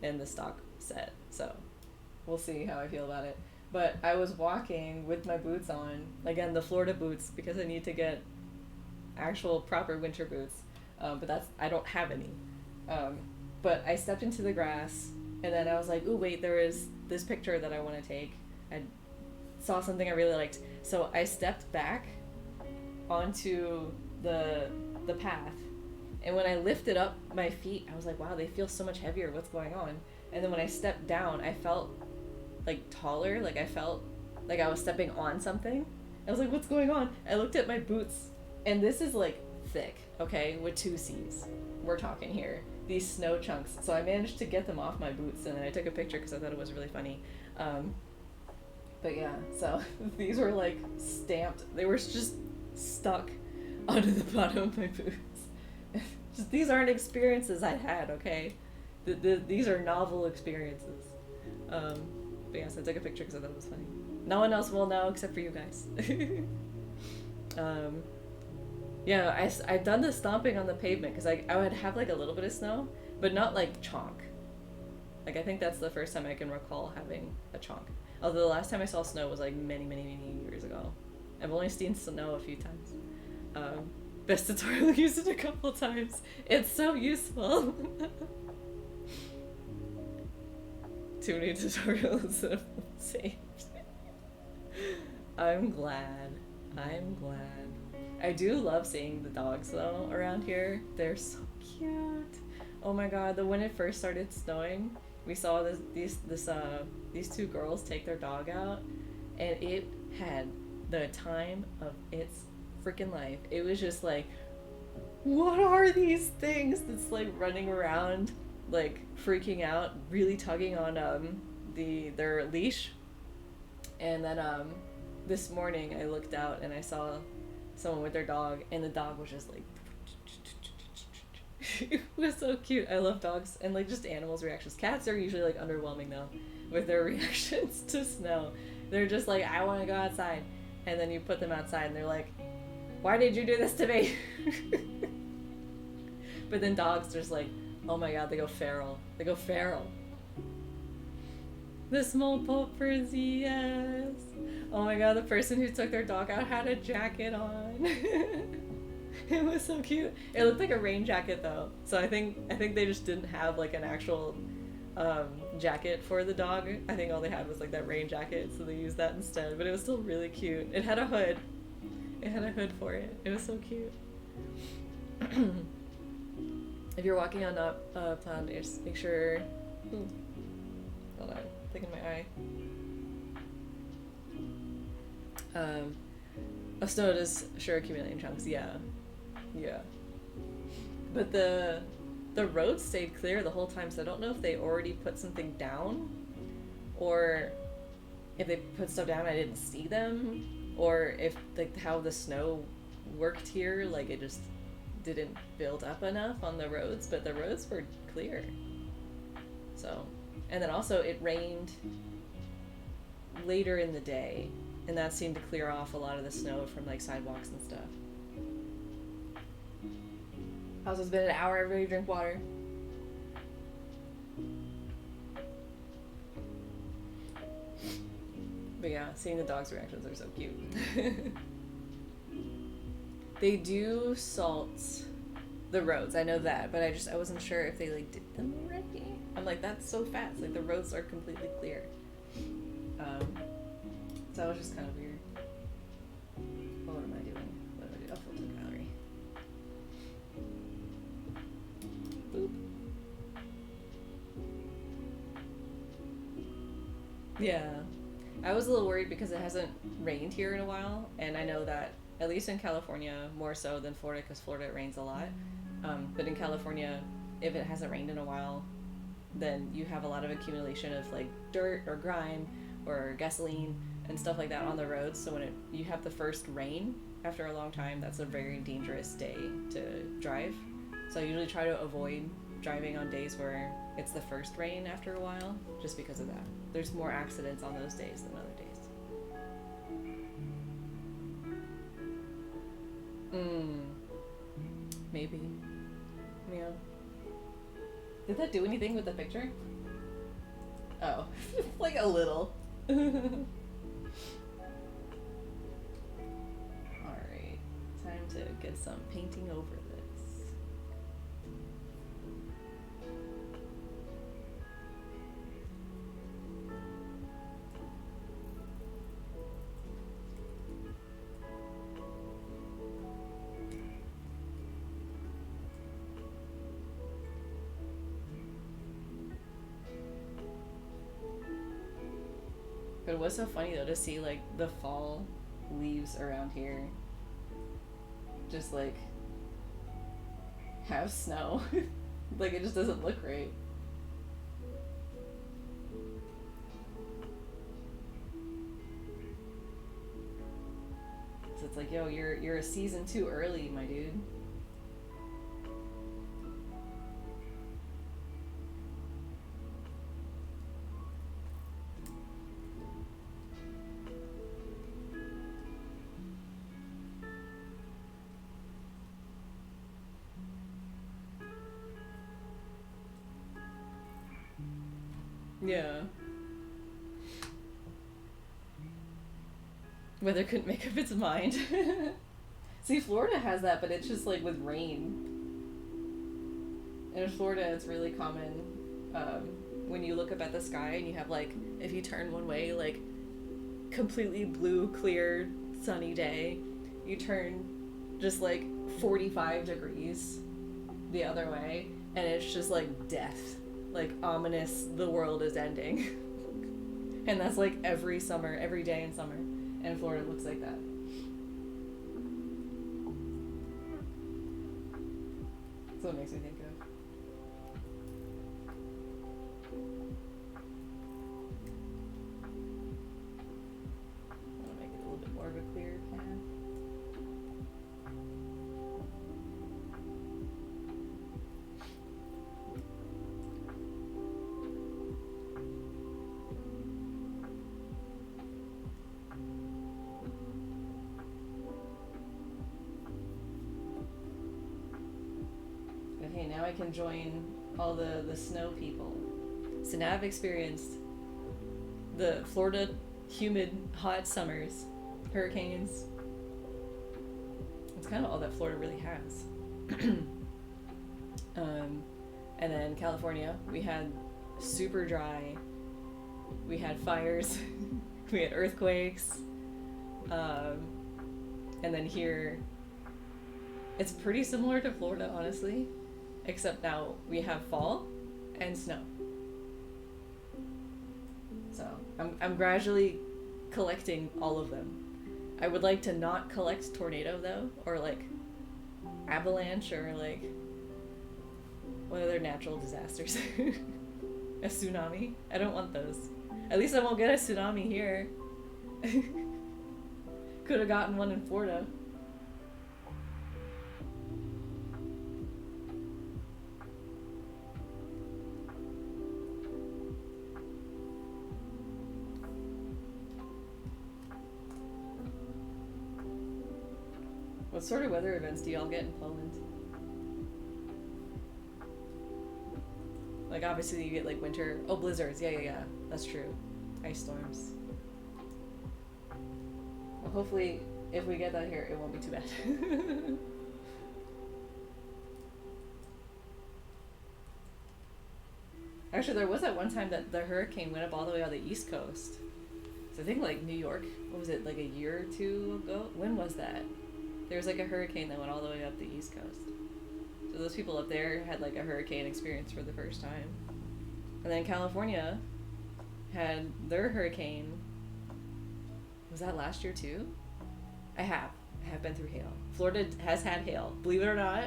in the stock set. So we'll see how I feel about it. But I was walking with my boots on, again, the Florida boots, because I need to get actual proper winter boots. But I don't have any. But I stepped into the grass, and then I was like, ooh, wait, there is this picture that I want to take. I saw something I really liked. So I stepped back onto the path, and when I lifted up my feet, I was like, wow, they feel so much heavier. What's going on? And then when I stepped down, I felt like taller. Like I felt like I was stepping on something. I was like, what's going on? I looked at my boots, and this is like thick, okay, with 2 C's. We're talking here. These snow chunks. So I managed to get them off my boots, and then I took a picture because I thought it was really funny. But yeah, so these were like stamped. They were just stuck onto the bottom of my boots. Just, these aren't experiences I had, okay? These are novel experiences. But yeah, so I took a picture because I thought it was funny. No one else will know except for you guys. Yeah, I'd done the stomping on the pavement because I would have like a little bit of snow, but not like chonk. Like, I think that's the first time I can recall having a chonk. Although the last time I saw snow was like many, many, many years ago. I've only seen snow a few times. Best tutorial, used it a couple times. It's so useful. Too many tutorials that I've saved. I'm glad. I do love seeing the dogs though around here. They're so cute. Oh my god, when it first started snowing, we saw these 2 girls take their dog out, and it had the time of its freaking life. It was just like, what are these things that's like running around, like freaking out, really tugging on their leash. And then this morning I looked out and I saw someone with their dog, and the dog was just like it was so cute. I love dogs and like just animals' reactions. Cats are usually like underwhelming though with their reactions to snow. They're just like, I want to go outside, and then you put them outside and they're like, why did you do this to me? But then dogs just like, oh my god, they go feral. The small puppers, yes. Oh my god, the person who took their dog out had a jacket on. It was so cute. It looked like a rain jacket though. So I think they just didn't have like an actual jacket for the dog. I think all they had was like that rain jacket, so they used that instead. But it was still really cute. It had a hood. For it. It was so cute. If you're walking on not plowed days, make sure. Ooh, hold on, thinking my eye. Of snow does sure accumulate in chunks. Yeah, yeah. But the road stayed clear the whole time, so I don't know if they already put something down, or if they put stuff down I didn't see them, or if like how the snow worked here, like it just didn't build up enough on the roads, but the roads were clear. So, and then also it rained later in the day, and that seemed to clear off a lot of the snow from like sidewalks and stuff. Also, it's been an hour. Everybody drink water. But yeah, seeing the dogs' reactions are so cute. They do salt the roads, I know that, but I wasn't sure if they like did them already. I'm like, that's so fast. Like the roads are completely clear. So that was just kind of weird. What am I doing? What do I do? Oh, filter gallery. Boop. Yeah. I was a little worried because it hasn't rained here in a while, and I know that at least in California more so than Florida, because Florida it rains a lot. But in California, if it hasn't rained in a while, then you have a lot of accumulation of like dirt or grime or gasoline and stuff like that on the roads. So when you have the first rain after a long time, that's a very dangerous day to drive. So I usually try to avoid driving on days where it's the first rain after a while, just because of that. There's more accidents on those days than other days. Maybe. Yeah. Did that do anything with the picture? Oh, like a little. Alright, time to get some painting over this. But it was so funny though to see like the fall leaves around here just like have snow. Like it just doesn't look right. So it's like, yo, you're a season too early, my dude. Yeah. Weather couldn't make up its mind. See, Florida has that, but it's just like with rain. And in Florida, it's really common when you look up at the sky and you have like, if you turn one way, like completely blue, clear, sunny day, you turn just like 45 degrees the other way, and it's just like death. Like ominous, the world is ending. And that's like every summer, every day in summer. And Florida looks like that. That's what it makes me think of. I want to make it a little bit more of a clear path. Okay, now I can join all the snow people. So now I've experienced the Florida humid, hot summers, hurricanes. It's kind of all that Florida really has. And then California, we had super dry. We had fires. We had earthquakes. And then here, it's pretty similar to Florida, honestly. except now we have fall and snow. So I'm gradually collecting all of them. I would like to not collect tornado though, or like avalanche, or like what other natural disasters? A tsunami? I don't want those. At least I won't get a tsunami here. Could have gotten one in Florida. What sort of weather events do y'all get in Poland? Like, obviously you get, like, winter... Oh, blizzards. Yeah. That's true. Ice storms. Well, hopefully, if we get that here, it won't be too bad. Actually, there was that one time that the hurricane went up all the way on the East Coast. So I think, like, New York, what was it, like a year or two ago? When was that? There was, like, a hurricane that went all the way up the East Coast. So those people up there had, like, a hurricane experience for the first time. And then California had their hurricane. Was that last year, too? I have been through hail. Florida has had hail. Believe it or not,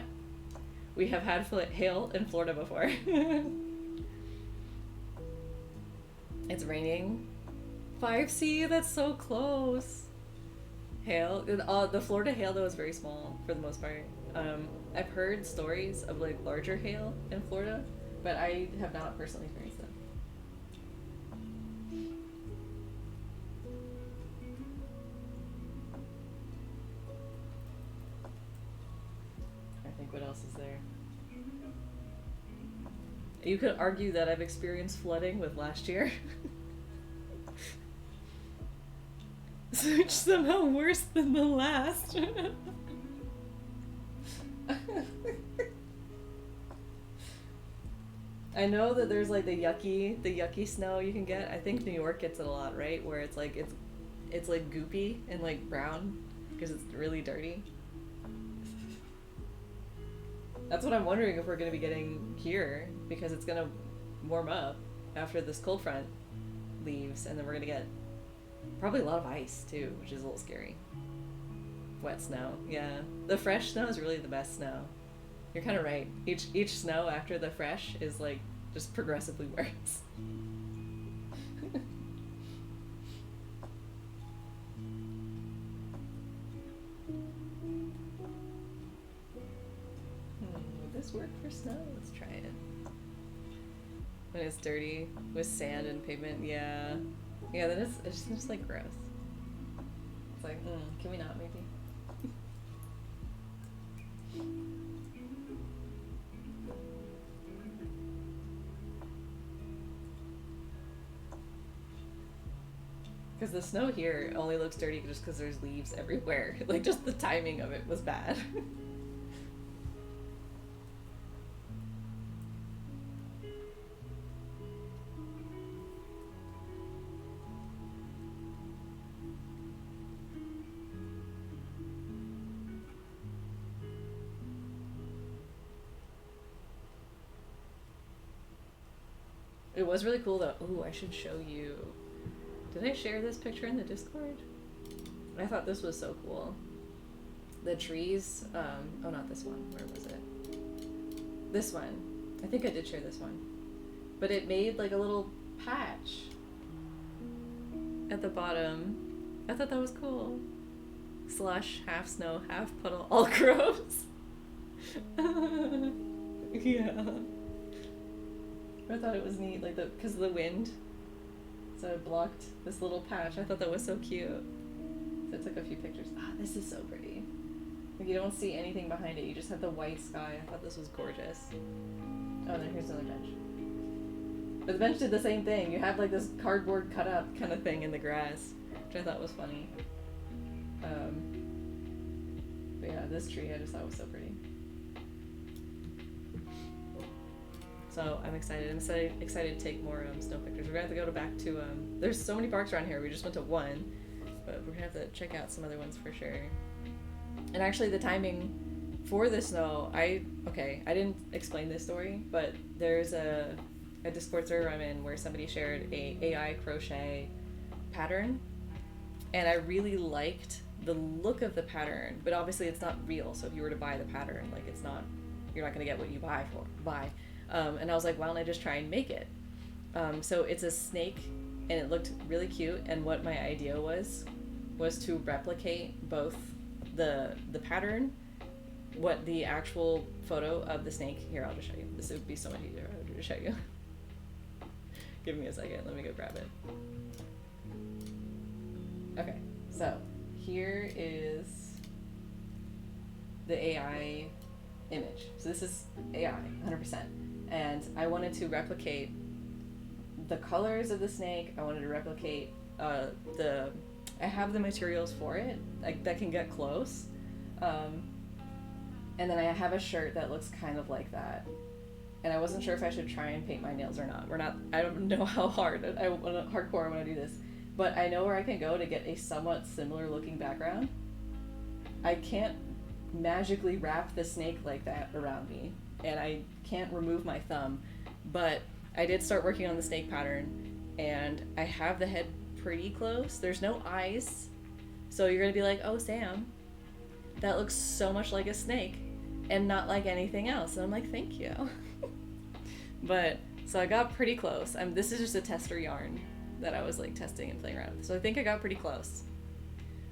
we have had hail in Florida before. It's raining. 5C, that's so close. Hail. The Florida hail, though, is very small for the most part. I've heard stories of, like, larger hail in Florida, but I have not personally experienced them. I think what else is there? You could argue that I've experienced flooding with last year. Which somehow worse than the last. I know that there's like the yucky snow you can get. I think New York gets it a lot, right? Where it's like goopy and like brown because it's really dirty. That's what I'm wondering if we're gonna be getting here, because it's gonna warm up after this cold front leaves, and then we're gonna get probably a lot of ice too, which is a little scary. Wet snow, yeah. The fresh snow is really the best snow. You're kind of right. Each snow after the fresh is like just progressively worse. Would this work for snow? Let's try it. When it's dirty with sand and pavement, yeah. Yeah, then it's just like gross. It's like, can we not maybe? Because the snow here only looks dirty just because there's leaves everywhere. Like, just the timing of it was bad. It was really cool though. Ooh, I should show you. Did I share this picture in the Discord? I thought this was so cool. The trees, oh, not this one. Where was it? This one. I think I did share this one. But it made like a little patch at the bottom. I thought that was cool. Slush, half snow, half puddle, all gross. Yeah. I thought it was neat, like because of the wind. So it blocked this little patch. I thought that was so cute. So I took a few pictures. Ah, this is so pretty. Like, you don't see anything behind it. You just have the white sky. I thought this was gorgeous. Oh, and then here's another bench. But the bench did the same thing. You have like this cardboard cut up kind of thing in the grass, which I thought was funny. But yeah, this tree I just thought was so pretty. So I'm excited. I'm excited to take more snow pictures. We're gonna have to go back to there's so many parks around here. We just went to one, but we're gonna have to check out some other ones for sure. And actually, the timing for the snow, I okay, I didn't explain this story, but there's a Discord server I'm in where somebody shared a AI crochet pattern, and I really liked the look of the pattern, but obviously it's not real. So if you were to buy the pattern, like it's not, you're not gonna get what you buy. And I was like, why don't I just try and make it? So it's a snake, and it looked really cute. And what my idea was to replicate both the pattern, what the actual photo of the snake. Here, I'll just show you. This would be so much easier if I would just show you. Give me a second. Let me go grab it. Okay, so here is the AI image. So this is AI, 100%. And I wanted to replicate the colors of the snake. I wanted to replicate I have the materials for it that can get close. And then I have a shirt that looks kind of like that. And I wasn't sure if I should try and paint my nails or not. I don't know how hardcore I want to do this. But I know where I can go to get a somewhat similar looking background. I can't magically wrap the snake like that around me, and I can't remove my thumb, but I did start working on the snake pattern, and I have the head pretty close. There's no eyes, so you're gonna be like, oh Sam, that looks so much like a snake and not like anything else. And I'm like, thank you. But so I got pretty close. This is just a tester yarn that I was like testing and playing around with. So I think I got pretty close.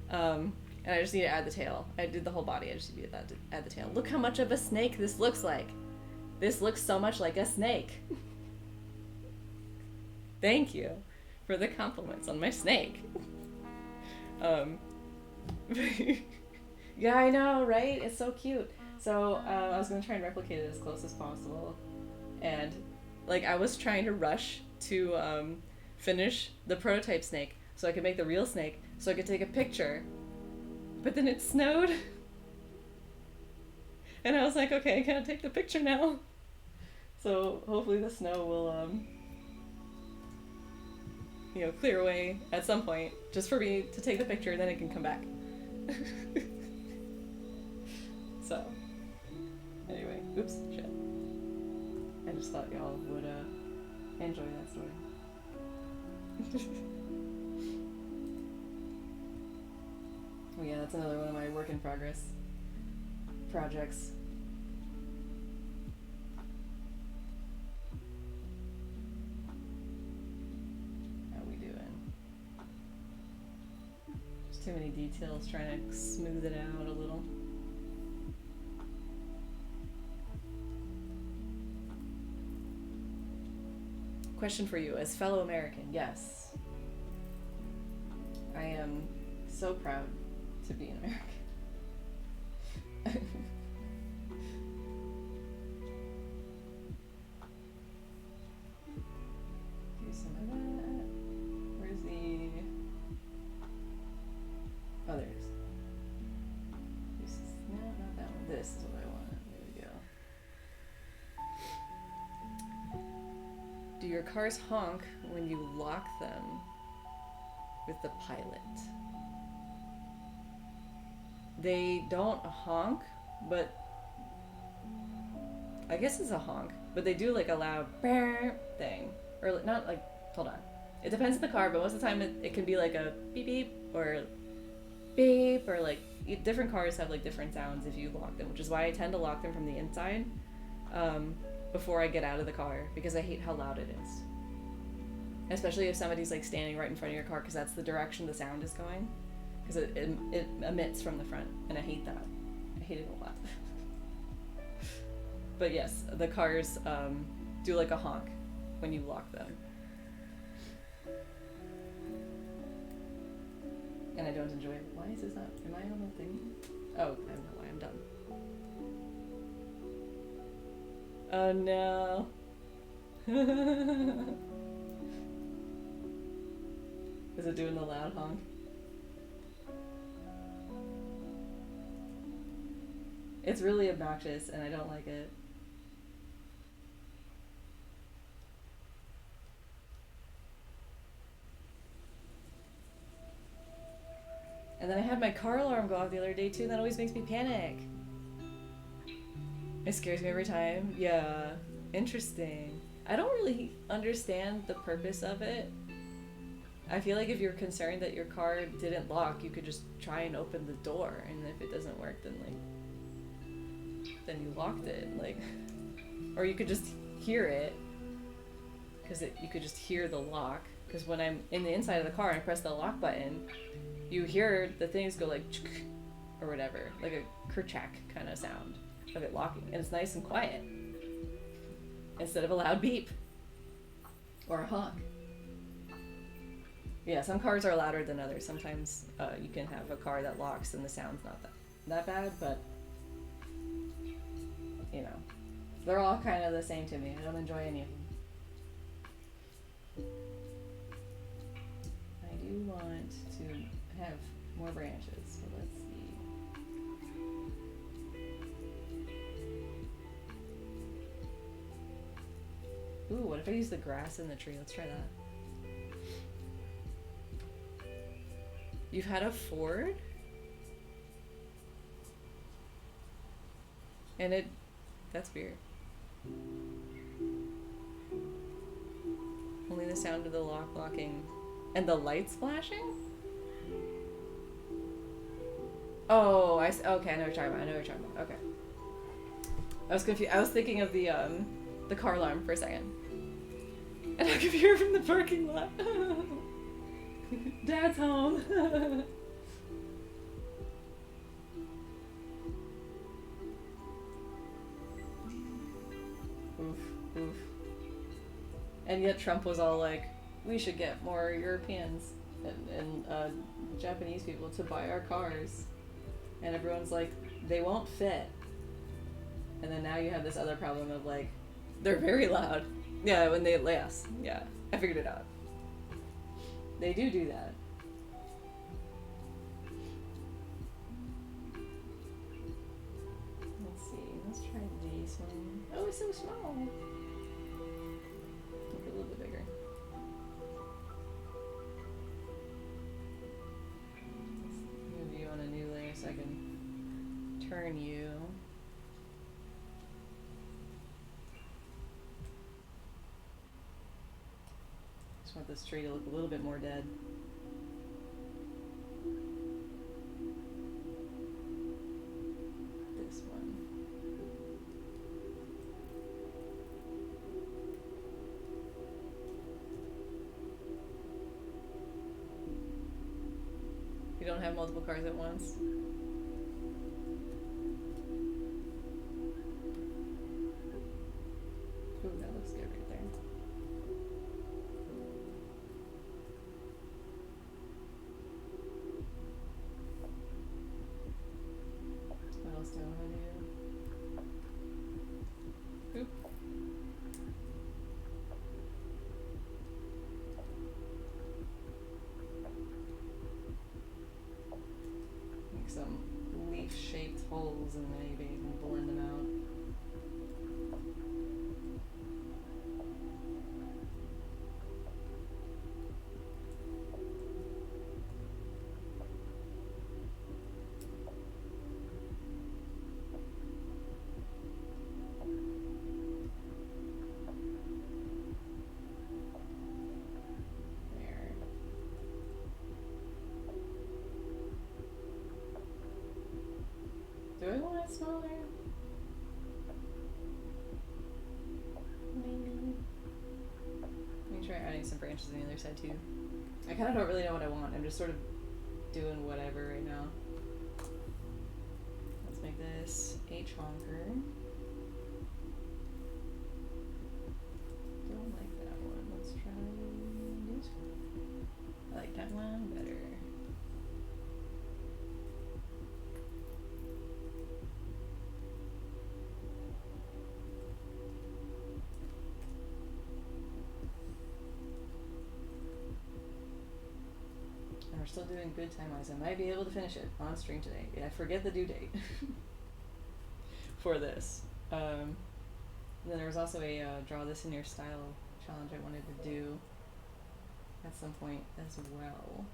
And I just need to add the tail. I did the whole body. I just need to add the tail. Look how much of a snake this looks like. This looks so much like a snake. Thank you for the compliments on my snake. Yeah, I know, right? It's so cute. So I was gonna try and replicate it as close as possible. And like I was trying to rush to finish the prototype snake so I could make the real snake so I could take a picture. But then it snowed. And I was like, okay, I gotta take the picture now. So hopefully the snow will, clear away at some point just for me to take the picture, and then it can come back. So, anyway, oops, shit. I just thought y'all would enjoy that story. Oh yeah, that's another one of my work in progress projects. How we doing? There's too many details, trying to smooth it out a little. Question for you, as fellow American, yes. I am so proud to be an American. Do some of that. Where's the... Oh, there it is. No, not that one. This is what I want. There we go. Do your cars honk when you lock them with the pilot? They don't honk, but I guess it's a honk, but they do like a loud thing. Or not like, hold on. It depends on the car, but most of the time it can be like a beep beep or beep, or like different cars have like different sounds if you lock them, which is why I tend to lock them from the inside before I get out of the car, because I hate how loud it is. Especially if somebody's like standing right in front of your car, because that's the direction the sound is going. Because it emits from the front, and I hate that. I hate it a lot. But yes, the cars do like a honk when you lock them. And I don't enjoy it. Why is this not... Am I on the thing? Oh, I don't know why I'm done. Oh no. Is it doing the loud honk? It's really obnoxious, and I don't like it. And then I had my car alarm go off the other day too, and that always makes me panic. It scares me every time. Yeah. Interesting. I don't really understand the purpose of it. I feel like if you're concerned that your car didn't lock, you could just try and open the door, and if it doesn't work, then you locked it, like, or you could just hear it, because you could just hear the lock. Because when I'm in the inside of the car and I press the lock button, you hear the things go like, or whatever, like a kerchak kind of sound of it locking, and it's nice and quiet instead of a loud beep or a honk. Yeah, some cars are louder than others. Sometimes you can have a car that locks and the sound's not that bad, but you know, they're all kind of the same to me. I don't enjoy any of them. I do want to have more branches, so let's see. Ooh, what if I use the grass in the tree? Let's try that. You've had a Ford? And that's weird. Only the sound of the lock locking and the lights flashing? Oh, okay, I know what you're talking about. Okay. I was confused. I was thinking of the car alarm for a second. And I could hear from the parking lot. Dad's home. Oof. And yet Trump was all like, we should get more Europeans and Japanese people to buy our cars. And everyone's like, they won't fit. And then now you have this other problem of like, they're very loud. Yeah, when they last. Yeah, I figured it out. They do that. Let's see. Let's try this one. Oh, it's so small. Make it a little bit bigger. Let's move you on a new layer so I can turn you. Just want this tree to look a little bit more dead. This one. You don't have multiple cars at once? Ooh, that looks good right there. What else do I want to do? Oop. Make some leaf-shaped holes and maybe you can blend them out. Do I want it smaller? Maybe. Let me try adding some branches on the other side too. I kind of don't really know what I want. I'm just sort of doing whatever right now. Let's make this a chonker. Don't like that one. Let's try this one. I like that one better. We're still doing good time-wise. I might be able to finish it on stream today. Yeah, forget the due date for this. And then there was also a draw this in your style challenge I wanted to do at some point as well.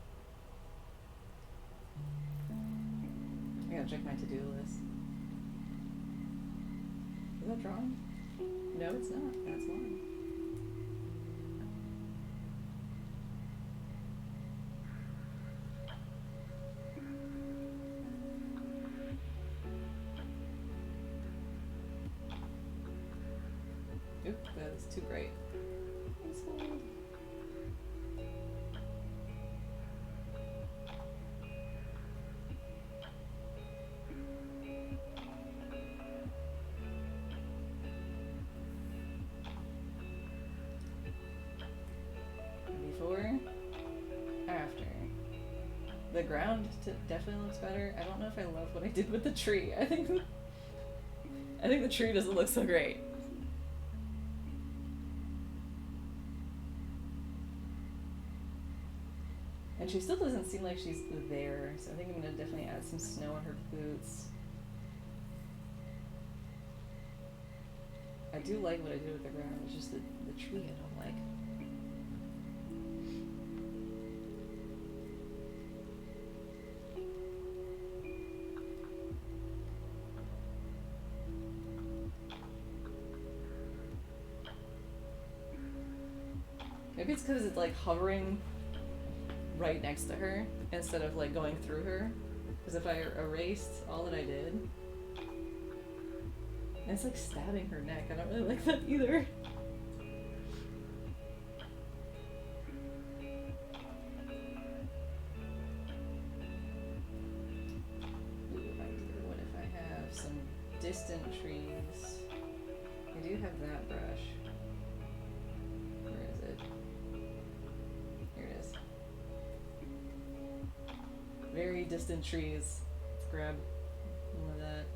I gotta check my to-do list. Is that drawing? No, it's not. That's line. Oop, that is too bright. Please hold. Before, after. The ground definitely looks better. I don't know if I love what I did with the tree. I think the tree doesn't look so great. And she still doesn't seem like she's there, so I think I'm gonna definitely add some snow on her boots. I do like what I did with the ground, it's just the tree I don't like. Maybe it's because it's like hovering right next to her instead of like going through her. Because if I erased all that I did, and it's like stabbing her neck. I don't really like that either. Ooh, what if I have some distant trees? I do have that brush. Where is it? Here it is. Very distant trees. Let's grab one of that.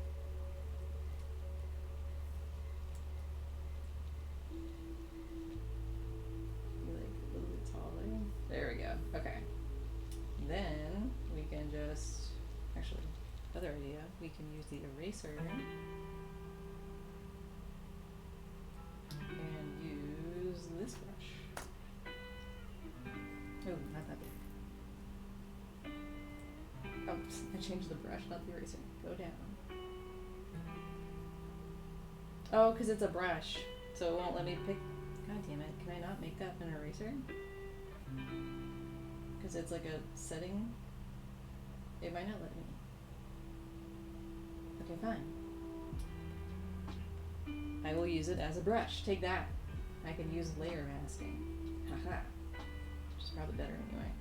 Like a little bit taller. There we go. Okay. Then we can just, actually, other idea, we can use the eraser and use this brush. Oh, not that big. Oh, I changed the brush, not the eraser. Go down. Oh, because it's a brush, so it won't let me pick. God damn it. Can I not make that an eraser? Because it's like a setting. It might not let me. Okay, fine. I will use it as a brush. Take that. I can use layer masking. Haha. Which is probably better anyway.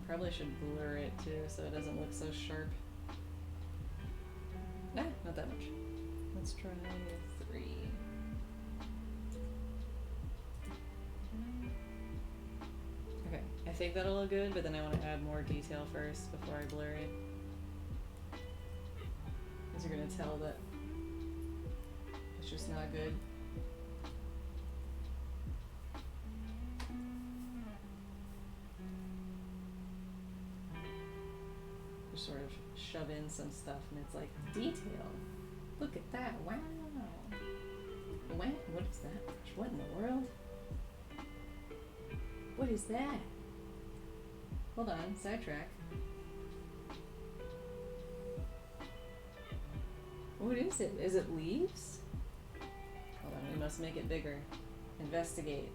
Probably should blur it too so it doesn't look so sharp. Ah, not that much. Let's try 3. Okay, I think that'll look good, but then I want to add more detail first before I blur it. Because you're going to tell that it's just not good. Sort of shove in some stuff and it's like detail. Look at that. Wow. What is that? What in the world? What is that? Hold on, sidetrack. What is it? Is it leaves? Hold on, we must make it bigger. Investigate.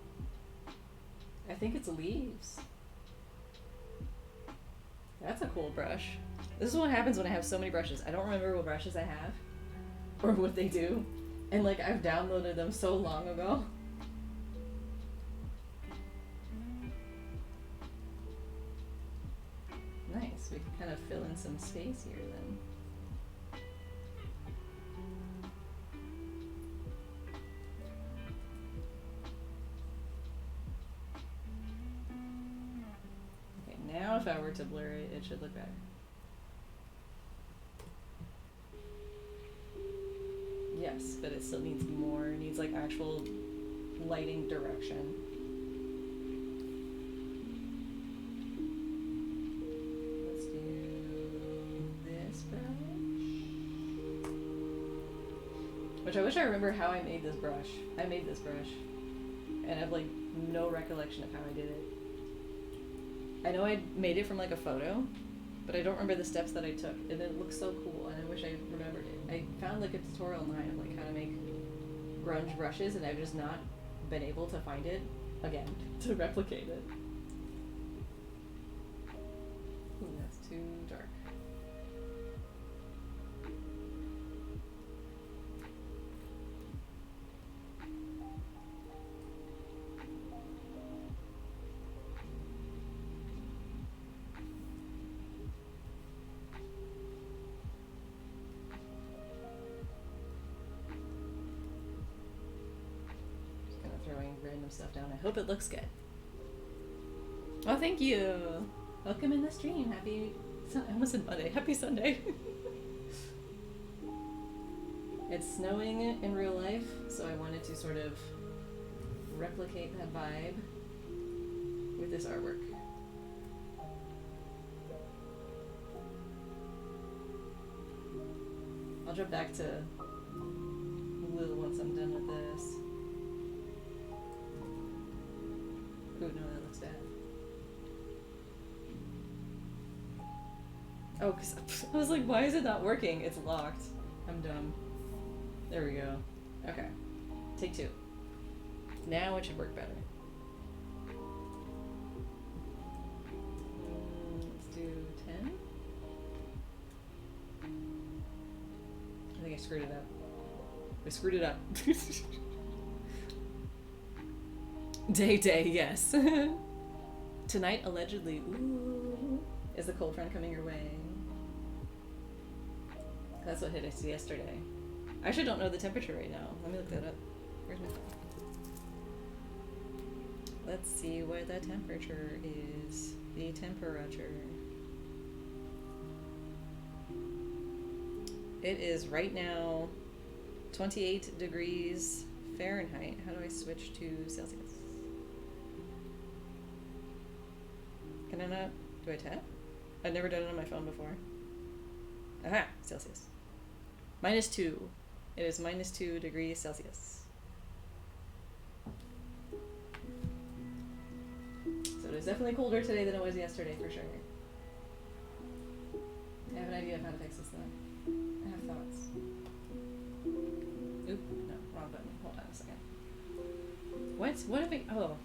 I think it's leaves. That's a cool brush. This is what happens when I have so many brushes. I don't remember what brushes I have or what they do. And like I've downloaded them so long ago. Nice. We can kind of fill in some space here then. Okay, now if I were to blur it, it should look better. Yes, but it still needs more. It needs like actual lighting direction. Let's Which I wish I remember how I made this brush. I made this brush. And I have like no recollection of how I did it. I know I made it from like a photo, but I don't remember the steps that I took. And it looks so cool, and I wish I remembered it. I found like a tutorial online of like how to make grunge brushes, and I've just not been able to find it again to replicate it. Ooh, that's too dark. Random stuff down. I hope it looks good. Oh, thank you. Welcome in the stream. Happy, I almost said Monday. Happy Sunday. It's snowing in real life, so I wanted to sort of replicate that vibe with this artwork. I'll jump back to Lil once I'm done with this. Ooh, no, that looks bad. Oh, because I was like, why is it not working? It's locked. I'm dumb. There we go. Okay. Take two. Now it should work better. Let's do 10. I think I screwed it up. I screwed it up. Day, yes. Tonight, allegedly. Ooh. Is the cold front coming your way? That's what hit us yesterday. I actually don't know the temperature right now. Let me look that up. Where's my phone? Let's see what the temperature is. The temperature. It is right now 28 degrees Fahrenheit. How do I switch to Celsius? Can I not? Do I tap? I've never done it on my phone before. Aha! Celsius. -2. It is -2 degrees Celsius. So it is definitely colder today than it was yesterday, for sure. I have an idea of how to fix this though. I have thoughts. Oop, no, wrong button. Hold on a second. What? What have I... Oh.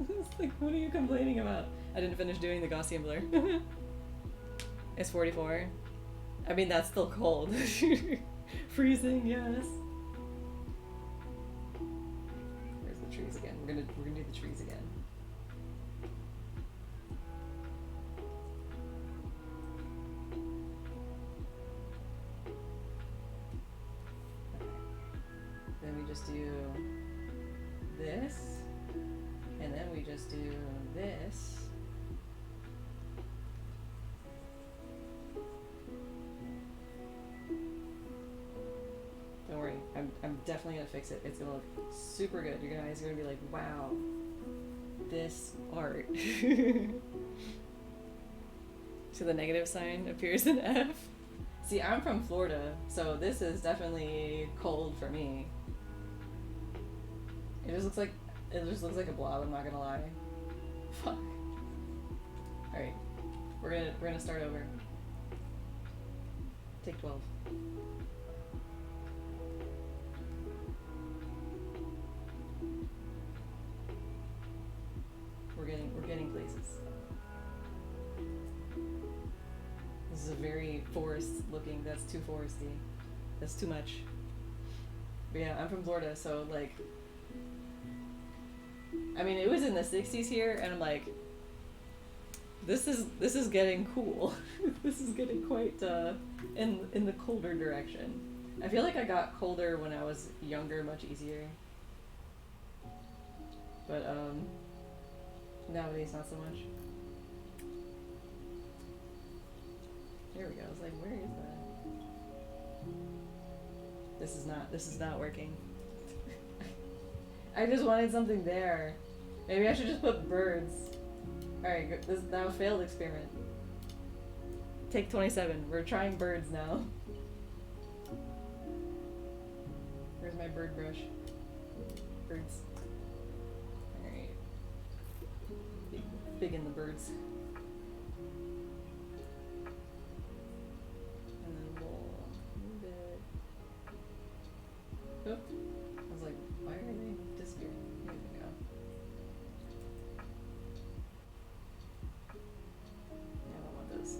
It's like, what are you complaining about? I didn't finish doing the Gaussian blur. It's 44. I mean, that's still cold. Freezing, yes. Where's the trees again? We're gonna do the trees again. Okay. Then we just do this, and then we just do this. Don't worry, I'm definitely gonna fix it. It's gonna look super good. Your guys are gonna be like, wow, this art. So the negative sign appears in F. See, I'm from Florida, so this is definitely cold for me. It just looks like a blob, I'm not gonna lie. Fuck. Alright. We're gonna start over. Take 12. We're getting places. This is a very forest looking, that's too foresty. That's too much. But yeah, I'm from Florida, so like, I mean, it was in the 60s here, and I'm like, this is getting cool. This is getting quite in the colder direction. I feel like I got colder when I was younger, much easier. But nowadays not so much. There we go. I was like, where is that? This is not working. I just wanted something there. Maybe I should just put birds. Alright, this is now a failed experiment. Take 27. We're trying birds now. Where's my my bird brush. Birds. Alright. Big in the birds. And then we'll move it. Oh. I was like, why are they disappearing? Here we go. Yeah, I don't want those.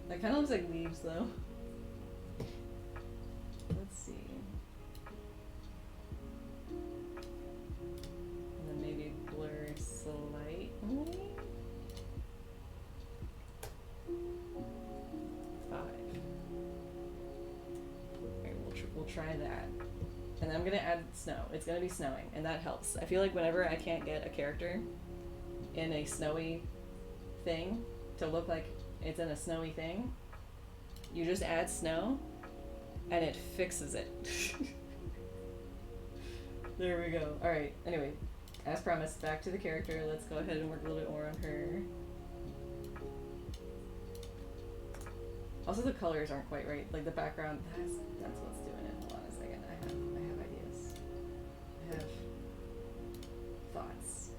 That kind of looks like leaves though. Let's see. And then maybe blur slightly. 5. Alright, we'll try that. And then I'm gonna add snow. It's gonna be snowing, and that helps. I feel like whenever I can't get a character in a snowy thing to look like it's in a snowy thing, you just add snow and it fixes it. There we go. Alright, anyway, as promised, back to the character. Let's go ahead and work a little bit more on her. Also, the colors aren't quite right. Like the background, that's what's doing it. Hold on a second. I have ideas. I have thoughts.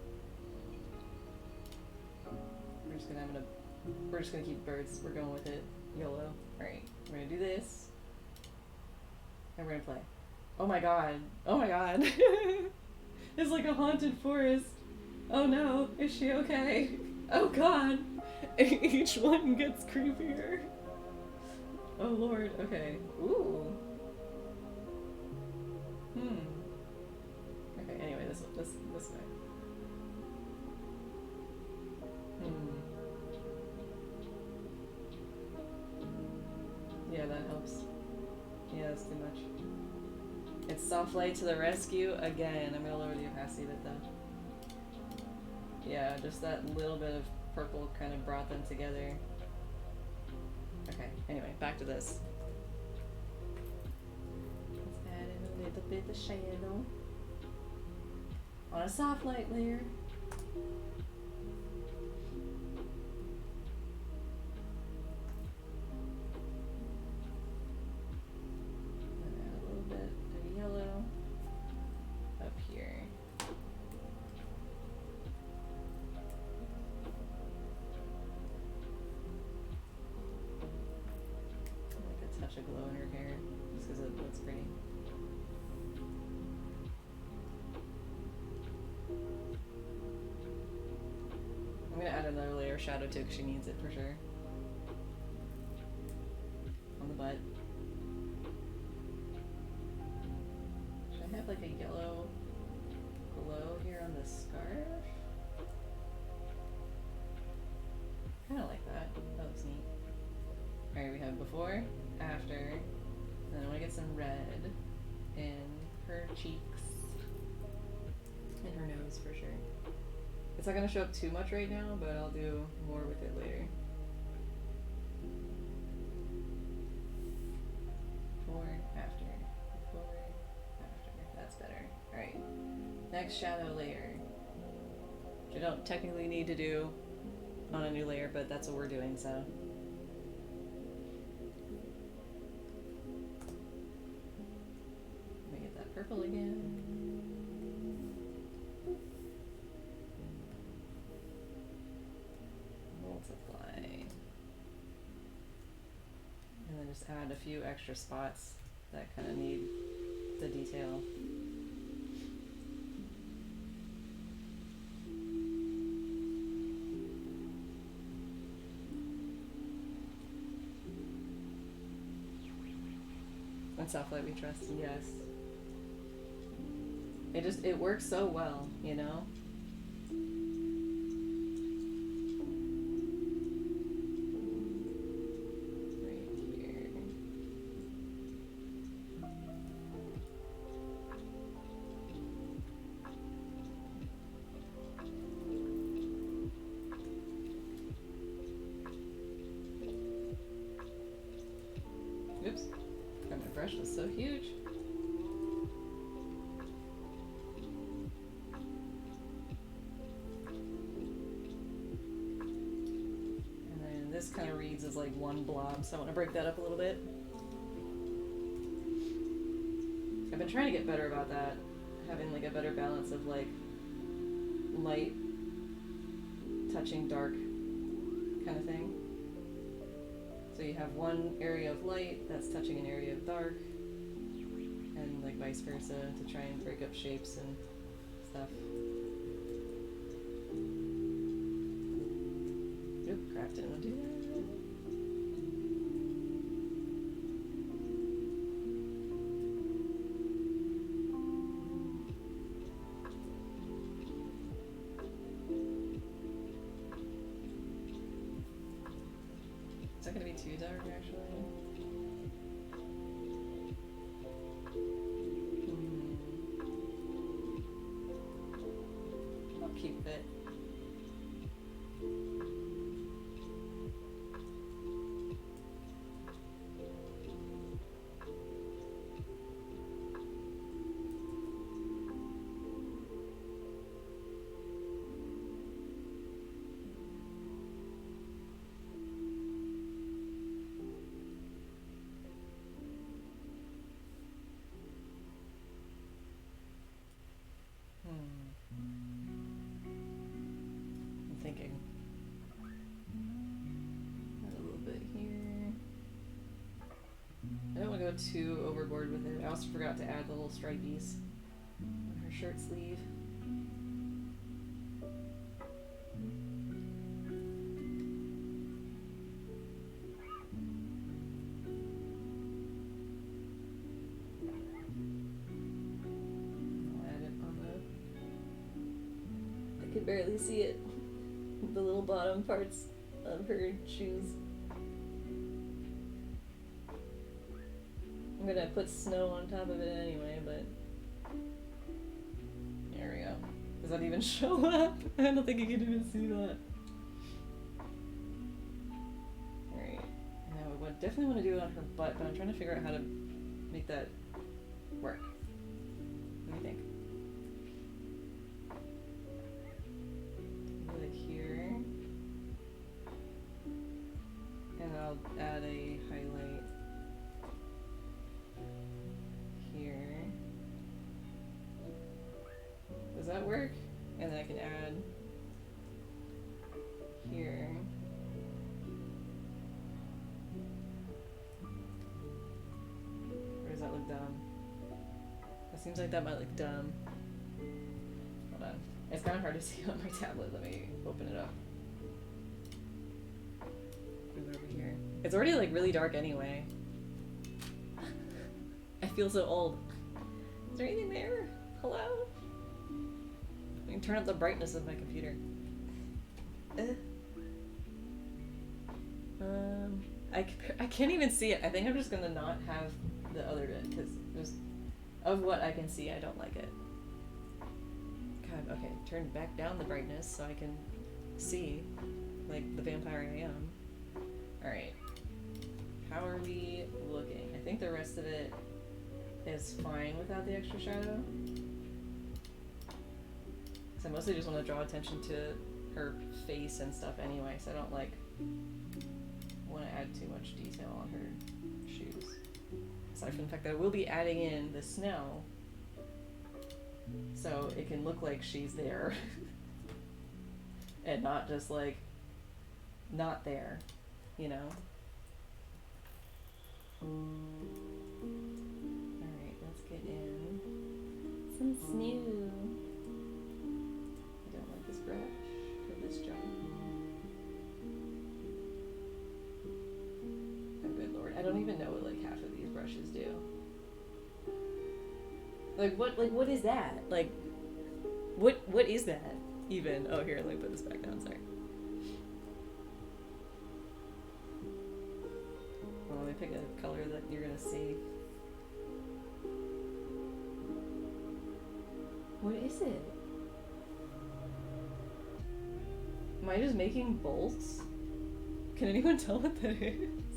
We're just gonna keep birds. We're going with it. YOLO. Alright, we're gonna do this. And we're gonna play. Oh my god. Oh my god. It's like a haunted forest. Oh no, is she okay? Oh god. Each one gets creepier. Oh lord, okay. Ooh. Okay, anyway, this way. Yeah, that helps. Yeah, that's too much. It's soft light to the rescue again. I'm gonna lower the opacity a bit though. Yeah, just that little bit of purple kind of brought them together. Okay, anyway, back to this. Let's add in a little bit of shadow on a soft light layer. And add a little bit of yellow up here. Touch of glow in her hair, just because it looks pretty. I'm gonna add another layer of shadow too, because she needs it for sure. On the butt. Should I have like a yellow glow here on the scarf? Kinda like that. That looks neat. Alright, we have before, after, and then I want to get some red in her cheeks, and her nose for sure. It's not going to show up too much right now, but I'll do more with it later. Before, after, that's better. Alright, next shadow layer, which I don't technically need to do on a new layer, but that's what we're doing, so. Purple again. Multiply. And then just add a few extra spots that kind of need the detail. And soft light we trust, yes. It works so well, you know? Right here. Oops. God, my brush was so huge. Kind of reads as like one blob, so I want to break that up a little bit. I been trying to get better about that, having like a better balance of like light touching dark kind of thing. So you have one area of light that's touching an area of dark, and like vice versa to try and break up shapes and stuff. Oop, crap, didn't want to do that. Is that gonna be too dark actually? I'll keep it. I'm thinking. Add a little bit here. I don't want to go too overboard with it. I also forgot to add the little stripies on her shirt sleeve. Barely see it. The little bottom parts of her shoes. I'm gonna put snow on top of it anyway, but there we go. Does that even show up? I don't think you can even see that. Alright. Now I would definitely want to do it on her butt, but I'm trying to figure out how to make that work. What do you think? I'll add a highlight here. Does that work? And then I can add here. Or does that look dumb? It seems like that might look dumb. Hold on. It's kind of hard to see on my tablet. Let me open it up. Over here. It's already like really dark anyway. I feel so old. Is there anything there? Hello? I can turn up the brightness of my computer. I can't even see it. I think I'm just gonna not have the other bit because just of what I can see, I don't like it. God, okay, turn back down the brightness so I can see like the vampire I am. Alright, how are we looking? I think the rest of it is fine without the extra shadow. Because I mostly just want to draw attention to her face and stuff anyway, so I don't like want to add too much detail on her shoes. Aside from the fact that I will be adding in the snow, so it can look like she's there. And not just like, not there. You know? Alright, let's get in some snow. I don't like this brush for this job. Oh good lord, I don't even know what like half of these brushes do. Like what is that? Like what is that even? Oh here, let me put this back down, sorry. Let me pick a color that you're gonna see. What is it? Am I just making bolts? Can anyone tell what that is?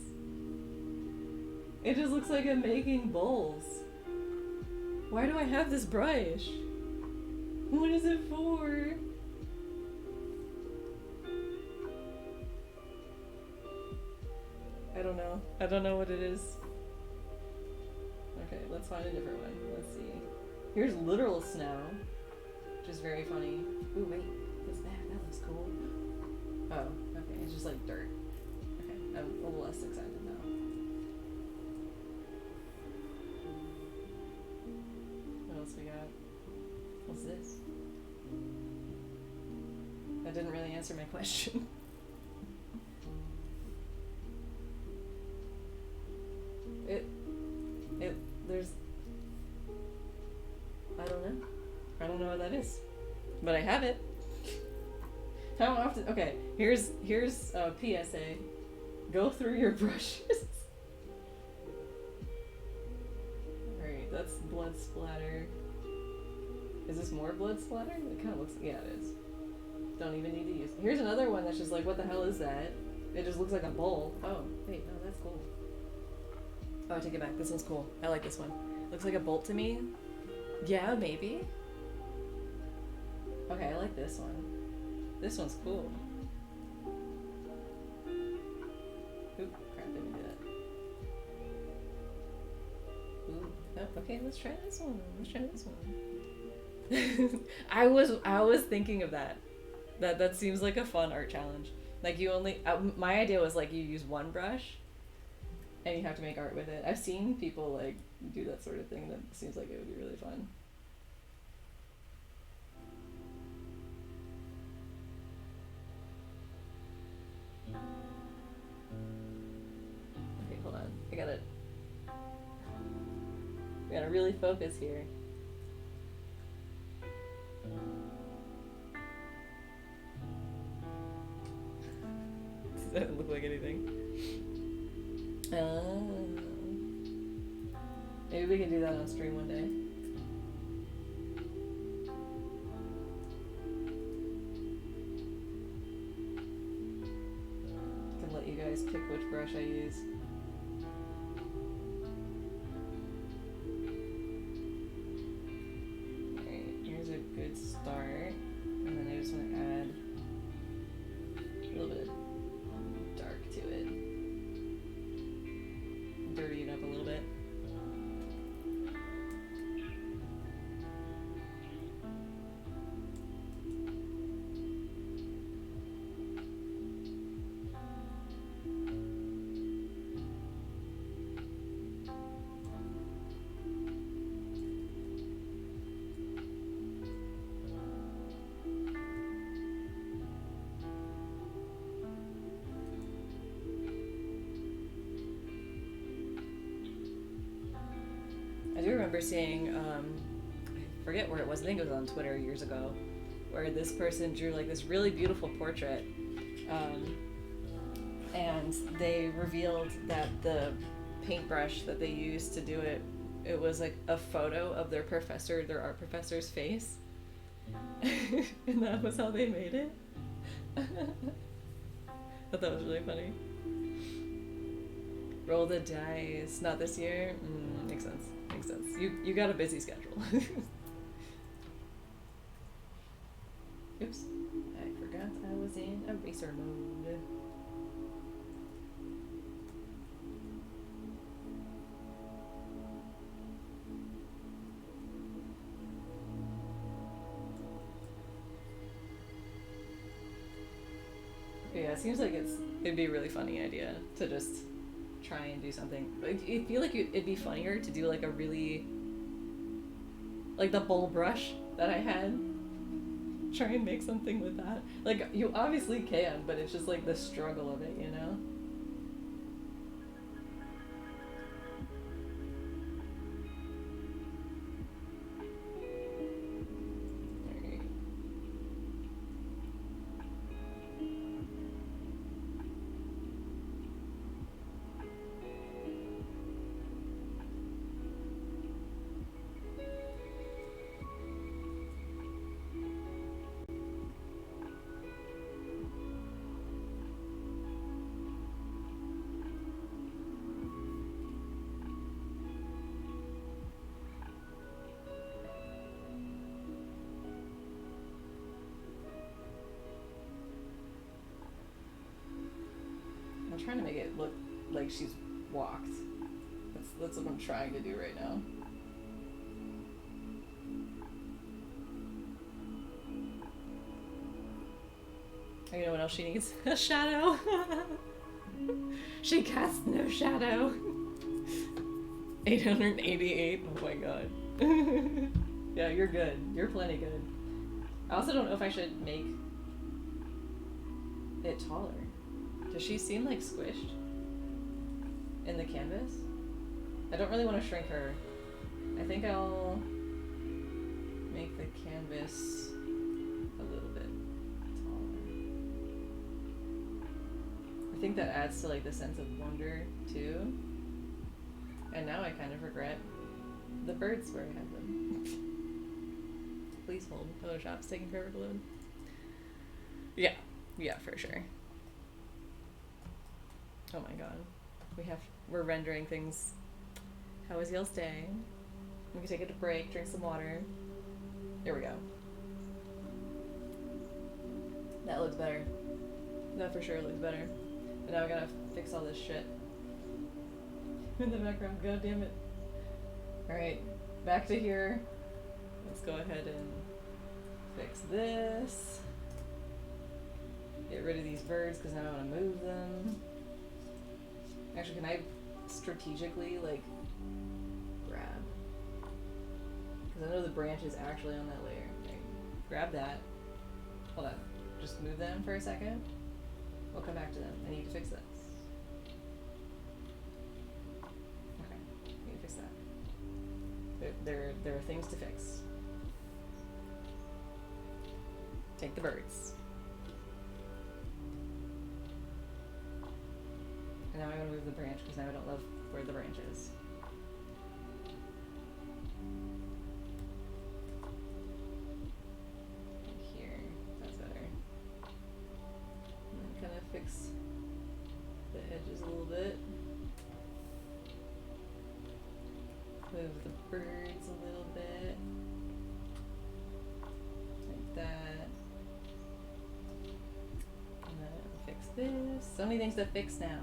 It just looks like I'm making bowls. Why do I have this brush? What is it for? I don't know. I don't know what it is. Okay, let's Let's find a different one. Let's see. Here's literal snow, which is very funny. Ooh, wait. What's that? That looks cool. Oh, okay. It's just like dirt. Okay, I'm a little less excited now. What else we got? What's this? That didn't really answer my question. There's, I don't know. I don't know what that is, but I have it. How often? Okay, here's a PSA. Go through your brushes. Alright, that's blood splatter. Is this more blood splatter? It kind of looks, yeah it is. Don't even need to use it. Here's another one that's just like, what the hell is that? It just looks like a bowl. Oh, wait, no, that's cool. Oh, I take it back. This one's cool. I like this one. Looks like a bolt to me. Yeah, maybe. Okay, I like this one. This one's cool. Oop, crap, didn't do that. Ooh, oh, okay, let's try this one. Let's try this one. I was thinking of that. That seems like a fun art challenge. Like you only, my idea was like you use one brush and you have to make art with it. I've seen people like do that sort of thing. That seems like it would be really fun. Okay, hold on. I gotta really focus here. That doesn't look like anything. Maybe we can do that on stream one day. I can let you guys pick which brush I use. Alright, here's a good start. And then I just want to add a little bit of dark to it. Dirty it up a little bit. I do remember seeing, I forget where it was, I think it was on Twitter years ago, where this person drew like this really beautiful portrait, and they revealed that the paintbrush that they used to do it, it was like a photo of their professor, their art professor's face, and that was how they made it. I thought that was really funny. Roll the dice. Not this year? Makes sense. Makes sense. You got a busy schedule. Oops. I forgot I was in eraser mode. Yeah, it seems like it'd be a really funny idea to just try and do something. I feel like it'd be funnier to do like a really, like the bowl brush that I had. Try and make something with that. Like you obviously can, but it's just like the struggle of it, you know? I'm trying to make it look like she's walked. That's what I'm trying to do right now. You know what else she needs? A shadow. She casts no shadow. 888. Oh my god. Yeah, you're good. You're plenty good. I also don't know if I should make it taller. Does she seem like squished in the canvas? I don't really want to shrink her. I think I'll make the canvas a little bit taller. I think that adds to like the sense of wonder too. And now I kind of regret the birds where I had them. Please hold. Photoshop's taking forever to load. Yeah, for sure. Oh my god. We're rendering things. How was y'all's day? We can take a break, drink some water. There we go. That looks better. That for sure looks better. But now I gotta fix all this shit in the background. God damn it. Alright, back to here. Let's go ahead and fix this. Get rid of these birds because now I want to move them. Actually, can I strategically, like, grab? Because I know the branch is actually on that layer. Okay, grab that. Hold on. Just move them for a second. We'll come back to them. I need to fix this. Okay, I need to fix that. There are things to fix. Take the birds. And now I'm going to move the branch because now I don't love where the branch is. And here, that's better. And then kind of fix the edges a little bit. Move the birds a little bit. Like that. And then fix this. So many things to fix now.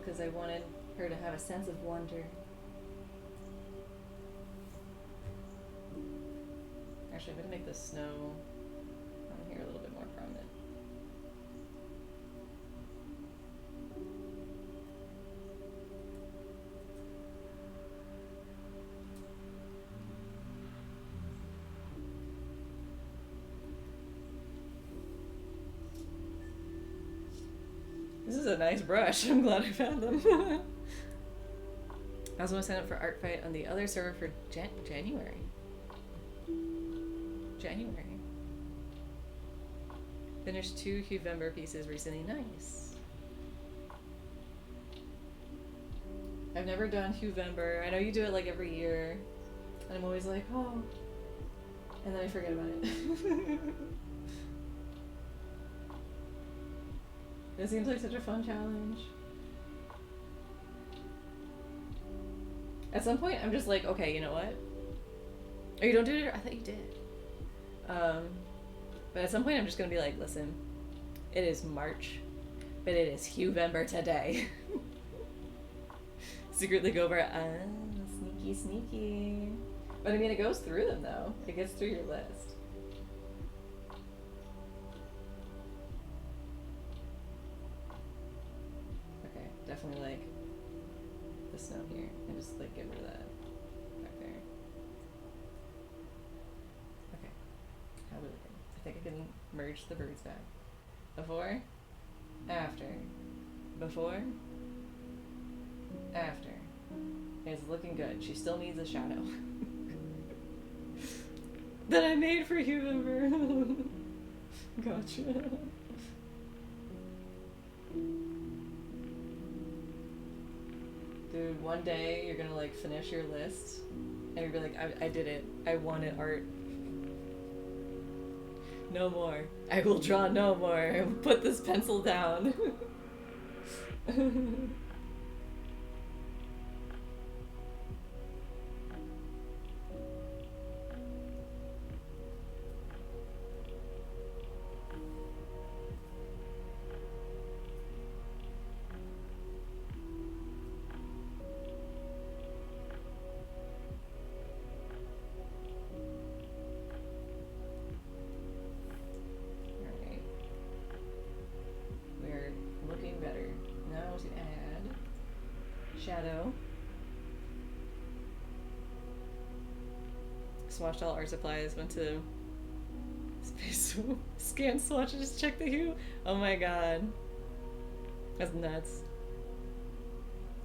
Because I wanted her to have a sense of wonder. Actually, I'm going to make the snow on here a little bit more prominent. This is a nice brush. I'm glad I found them. I also want to sign up for Art Fight on the other server for January. Finished 2 Huevember pieces recently. Nice. I've never done Huevember. I know you do it like every year. And I'm always like, oh. And then I forget about it. It seems like such a fun challenge. At some point, I'm just like, okay, you know what? Oh, you don't do it? I thought you did. But at some point, I'm just gonna be like, listen, it is March, but it is Huevember today. Secretly go over, sneaky, sneaky. But I mean, it goes through them though. It gets through your list. Definitely like the snow here and just like get rid of that back there. Okay. How we looking? I think I can merge the birds back. Before, after, before, after. It's looking good. She still needs a shadow. That I made for you, Ember. Gotcha. Dude, one day you're gonna like finish your list and you'll be like, I did it. I wanted art. No more. I will draw no more. I will put this pencil down. shadow. Swatched all art supplies, went to space scan swatch and just check the hue. Oh my god. That's nuts.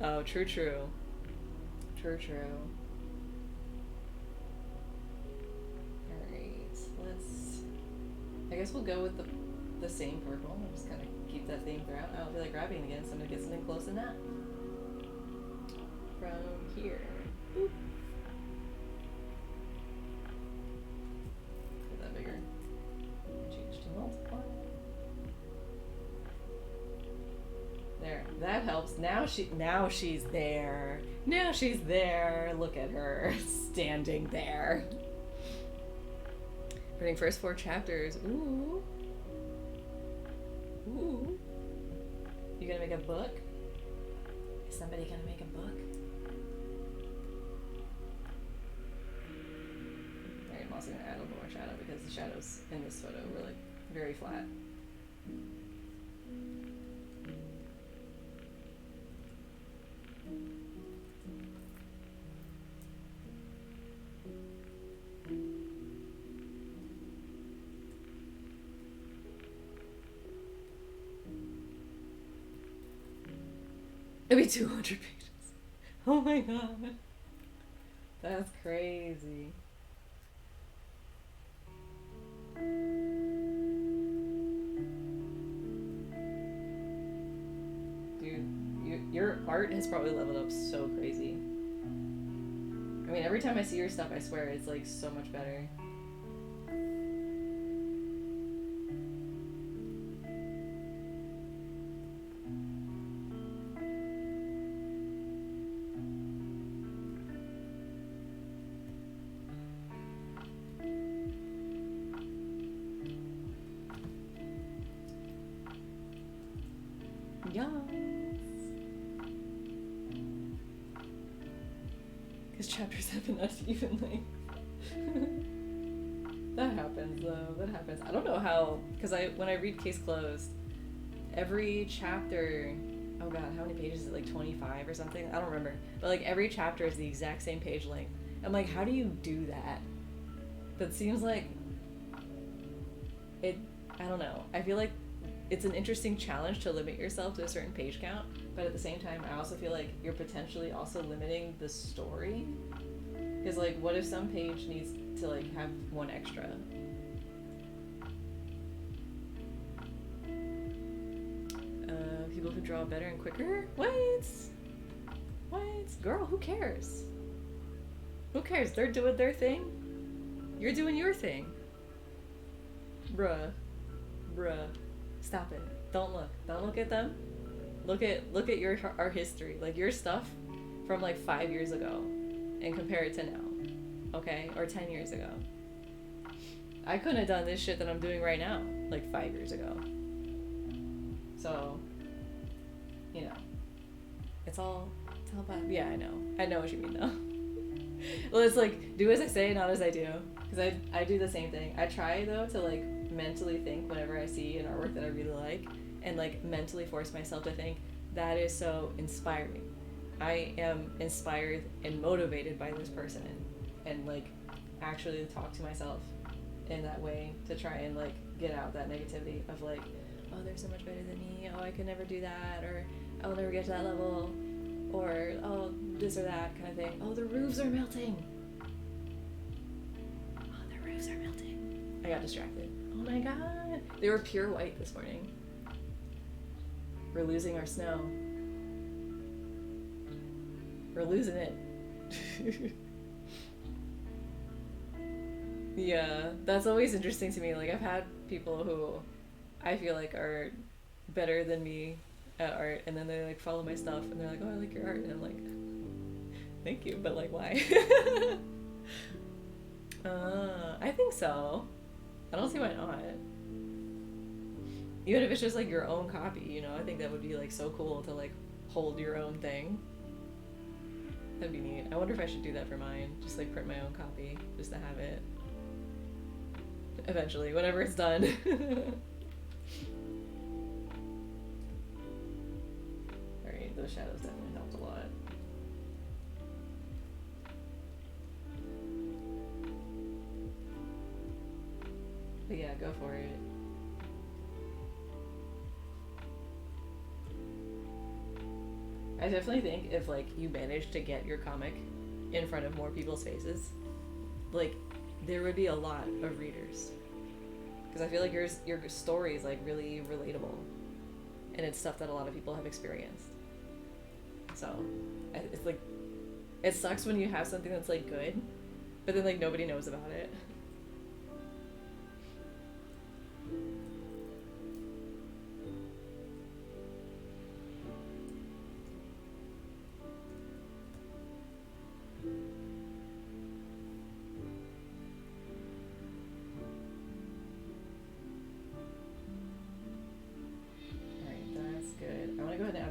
Oh, true. True. Alright, let's... I guess we'll go with the same purple. I'll just kind of keep that theme throughout. I don't feel like grabbing again, so I'm gonna get something close to that. From here. Boop. Get that bigger. Change to multiply. There, that helps. Now she's there. Now she's there. Look at her standing there. Reading first 4 chapters. Ooh. Ooh. You gonna make a book? Is somebody gonna make a book? Alright, I'm also gonna add a little more shadow because the shadows in this photo were like very flat. It'd be 200 pages. Oh my god. That's crazy. Dude, your art has probably leveled up so crazy. I mean, every time I see your stuff, I swear it's like so much better. Yes. Because chapters have been unevenly. That happens though. That happens. I don't know how. Because when I read Case Closed, every chapter. Oh god, how many pages is it? Like 25 or something? I don't remember. But like every chapter is the exact same page length. I'm like, how do you do that? That seems like it. I don't know. I feel like it's an interesting challenge to limit yourself to a certain page count, but at the same time, I also feel like you're potentially also limiting the story. Because, like, what if some page needs to, like, have one extra? People who draw better and quicker? What? Girl, who cares? Who cares? They're doing their thing. You're doing your thing. Bruh. Stop it. Don't look at them. Look at our history. Like your stuff from like 5 years ago and compare it to now. Okay? Or 10 years ago. I couldn't have done this shit that I'm doing right now like 5 years ago. So, you know. It's all about, yeah, I know what you mean though. Well, it's like, do as I say, not as I do. Because I do the same thing. I try though to like mentally think whenever I see an artwork that I really like, and like mentally force myself to think that is so inspiring. I am inspired and motivated by this person, and like actually talk to myself in that way to try and like get out that negativity of like, oh, they're so much better than me, oh, I could never do that, or I'll never get to that level, or oh, this or that kind of thing. Oh, the roofs are melting. I got distracted. Oh my god. They were pure white this morning. We're losing our snow. We're losing it. Yeah, that's always interesting to me. Like, I've had people who I feel like are better than me at art, and then they like follow my stuff and they're like, oh, I like your art, and I'm like, thank you, but like, why? I think so. I don't see why not. Even if it's just like your own copy, you know, I think that would be like so cool to like hold your own thing. That'd be neat. I wonder if I should do that for mine. Just like print my own copy, just to have it. Eventually, whenever it's done. Alright, those shadows definitely helped a lot. Yeah, go for it. I definitely think if like you managed to get your comic in front of more people's faces, like there would be a lot of readers. Because I feel like your story is like really relatable, and it's stuff that a lot of people have experienced. So it's like it sucks when you have something that's like good, but then like nobody knows about it.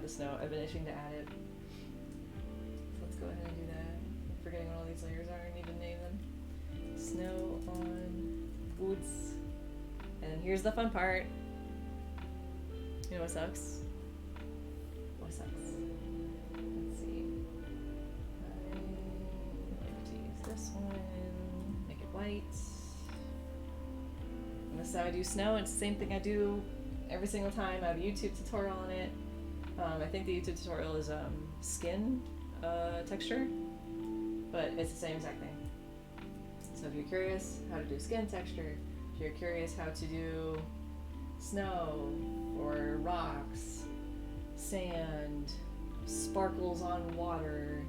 Snow. I've been itching to add it. So let's go ahead and do that. I'm forgetting what all these layers are. I need to name them. Snow on boots. And then here's the fun part. You know what sucks? What sucks? Let's see. I like to use this one. Make it white. And this is how I do snow. It's the same thing I do every single time. I have a YouTube tutorial on it. I think the YouTube tutorial is skin texture, but it's the same exact thing. So if you're curious how to do skin texture, if you're curious how to do snow or rocks, sand, sparkles on water,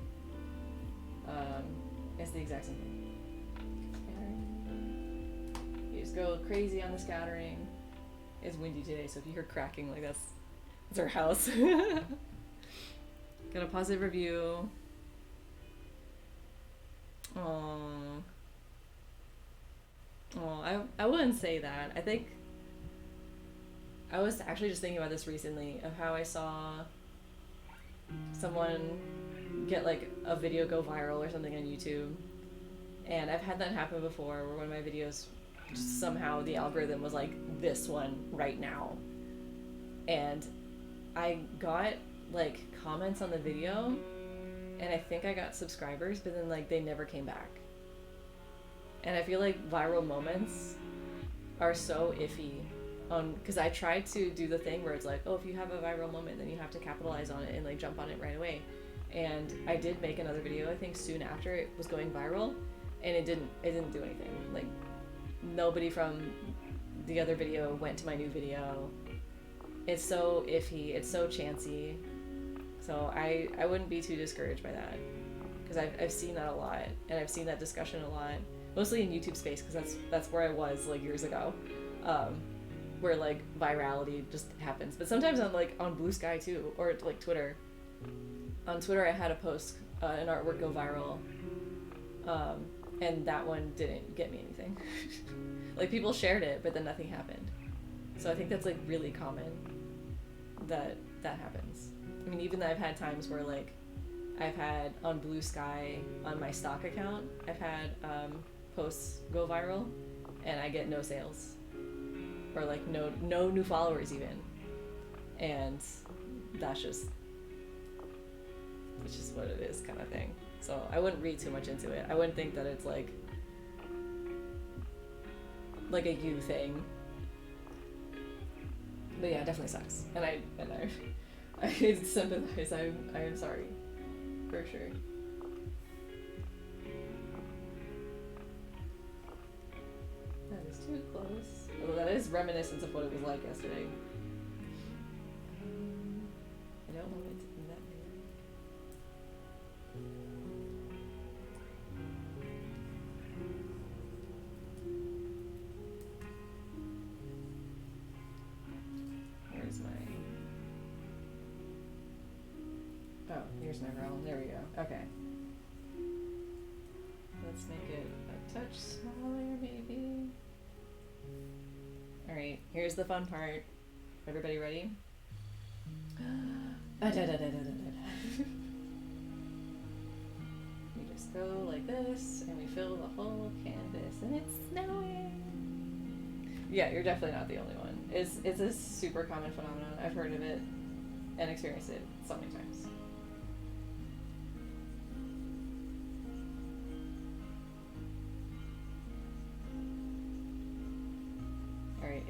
it's the exact same thing. You just go crazy on the scattering. It's windy today, so if you hear cracking like that's it's our house. Got a positive review. Aww. Oh, I wouldn't say that. I think I was actually just thinking about this recently of how I saw someone get like a video go viral or something on YouTube. And I've had that happen before where one of my videos just somehow the algorithm was like this one right now. And I got like comments on the video and I think I got subscribers, but then like they never came back. And I feel like viral moments are so iffy because I tried to do the thing where it's like, oh, if you have a viral moment then you have to capitalize on it and like jump on it right away. And I did make another video I think soon after it was going viral, and it didn't do anything. Like nobody from the other video went to my new video. It's so iffy, it's so chancy. So I wouldn't be too discouraged by that, because I've seen that a lot, and I've seen that discussion a lot, mostly in YouTube space, because that's where I was like years ago, where like virality just happens. But sometimes on Blue Sky too, or like Twitter. On Twitter I had a post, an artwork go viral, and that one didn't get me anything. Like people shared it, but then nothing happened. So I think that's like really common that happens. I mean, even though I've had times where like I've had on Blue Sky on my stock account, I've had posts go viral and I get no sales or like no new followers even, and that's just what it is, kind of thing. So I wouldn't read too much into it. I wouldn't think that it's like a you thing. But yeah, it definitely sucks. And I sympathize. I am sorry. For sure. That is too close. Although that is reminiscent of what it was like yesterday. I don't want it to be that big. Where's my... Oh, here's my realm. There we go. Okay. Let's make it a touch smaller, maybe. Alright, here's the fun part. Everybody ready? We just go like this, and we fill the whole canvas, and it's snowing! Yeah, you're definitely not the only one. It's a super common phenomenon. I've heard of it and experienced it so many times.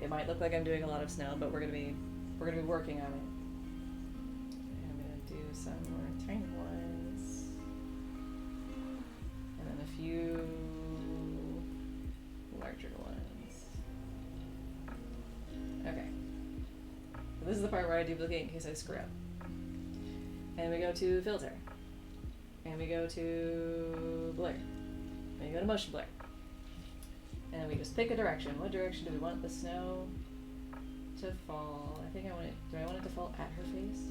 It might look like I'm doing a lot of snow, but we're gonna be working on it. And I'm gonna do some more tiny ones, and then a few larger ones. Okay. So this is the part where I duplicate in case I screw up. And we go to filter. And we go to blur. And we go to motion blur. And then we just pick a direction. What direction do we want the snow to fall? I think I want it, do I want it to fall at her face?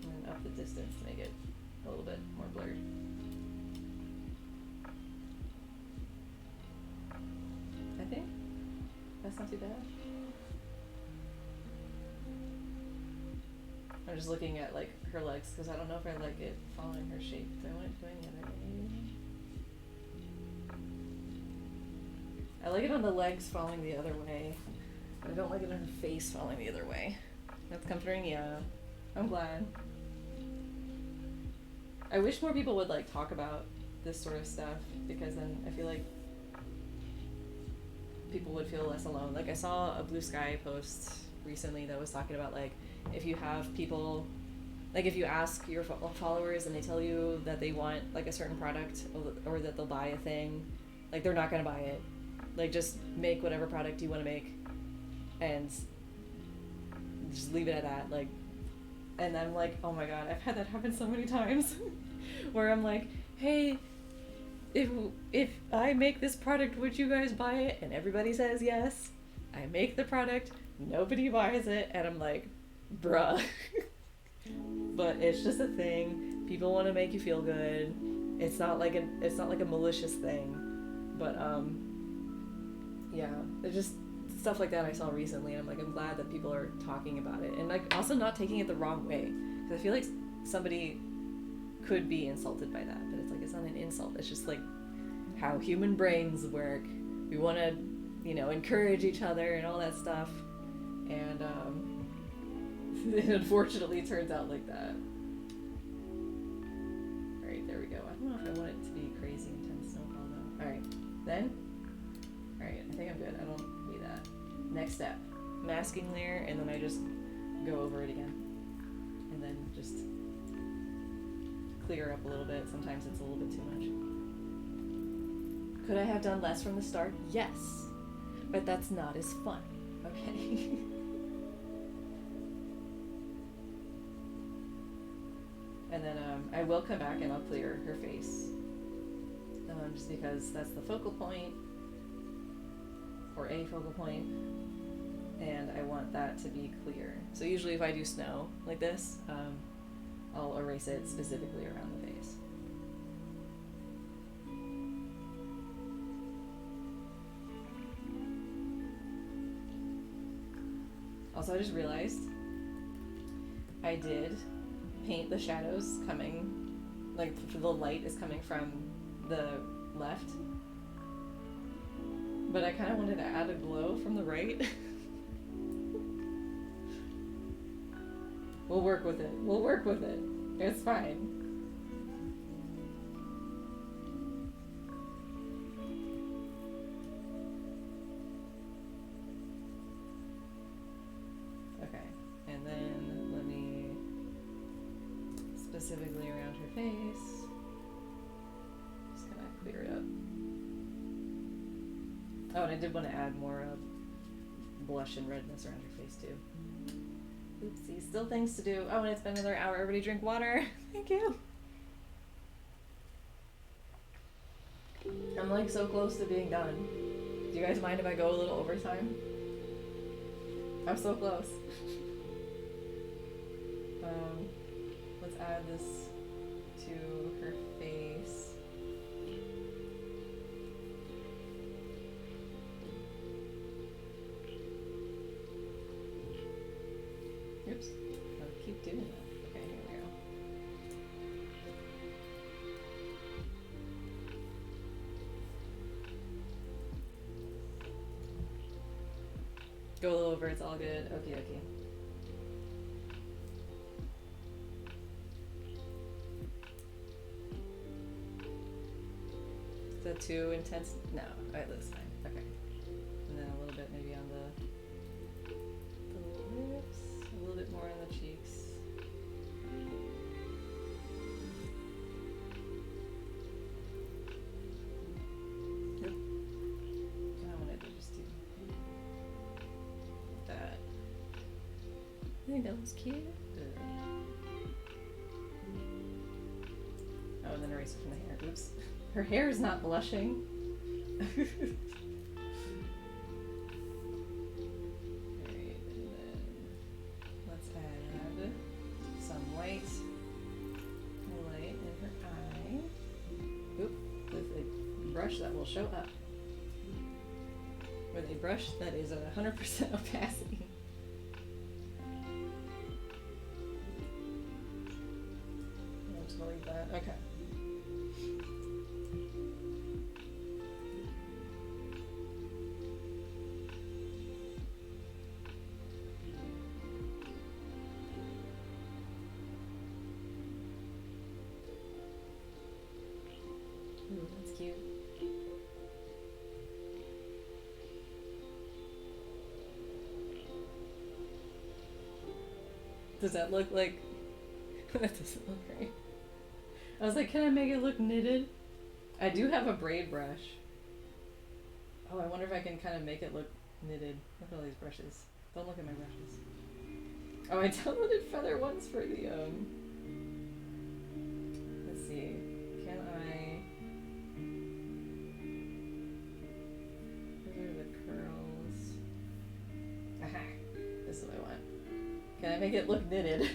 And then up the distance to make it a little bit more blurred. I think that's not too bad. I'm just looking at like her legs because I don't know if I like it following her shape. Do I want it going the other way? I like it on the legs falling the other way, but I don't like it on her face falling the other way. That's comforting, yeah. I'm glad. I wish more people would like talk about this sort of stuff because then I feel like people would feel less alone. Like I saw a Blue Sky post recently that was talking about like if you have people, like if you ask your followers and they tell you that they want like a certain product or that they'll buy a thing, like they're not gonna buy it. Like just make whatever product you want to make and just leave it at that. Like, and I'm like, oh my god, I've had that happen so many times where I'm like, hey, if I make this product, would you guys buy it? And everybody says yes. I make the product, nobody buys it, and I'm like, bruh. But it's just a thing. People want to make you feel good. It's not like a malicious thing. But yeah, it's just stuff like that I saw recently, and I'm like, I'm glad that people are talking about it, and like also not taking it the wrong way, because I feel like somebody could be insulted by that, but it's like it's not an insult. It's just like how human brains work. We want to, you know, encourage each other and all that stuff, and it unfortunately turns out like that. All right, there we go. I don't know if I want it to be crazy intense snowfall though. All right, then. Alright, I think I'm good. I don't need that. Next step. Masking layer, and then I just go over it again. And then just clear up a little bit. Sometimes it's a little bit too much. Could I have done less from the start? Yes. But that's not as fun. Okay. And then I will come back and I'll clear her face. Just because that's the focal point. Or a focal point, and I want that to be clear. So usually if I do snow like this, I'll erase it specifically around the face. Also, I just realized I did paint the shadows coming, like the light is coming from the left. But I kind of wanted to add a glow from the right. We'll work with it. We'll work with it. It's fine. Okay, and then let me specifically around her face. Just gonna clear it up. Oh, and I did want to add more blush and redness around her face too. Oopsie, still things to do. Oh, and it's been another hour. Everybody drink water. Thank you. I'm like so close to being done. Do you guys mind if I go a little overtime? I'm so close. Let's add this to her face. Oops. I'll keep doing that. Okay, here we go. Go a little over, it's all good. Okay, okay. Is that too intense? No. Alright, that's fine. Okay. And then a little bit maybe on the think that looks cute. Oh, and then erase it from the hair. Oops. Her hair is not blushing. Alright, and then let's add some white highlight in her eye. Oop, with a brush that will show up. With a brush that is 100% opacity. I'm just gonna leave that. Okay. Ooh, that's cute. Does that look like... that doesn't look right. I was like, can I make it look knitted? I do have a braid brush. Oh, I wonder if I can kind of make it look knitted. Look at all these brushes. Don't look at my brushes. Oh, I downloaded Feather once for the, let's see. Can I... Those are the curls. Aha! This is what I want. Can I make it look knitted?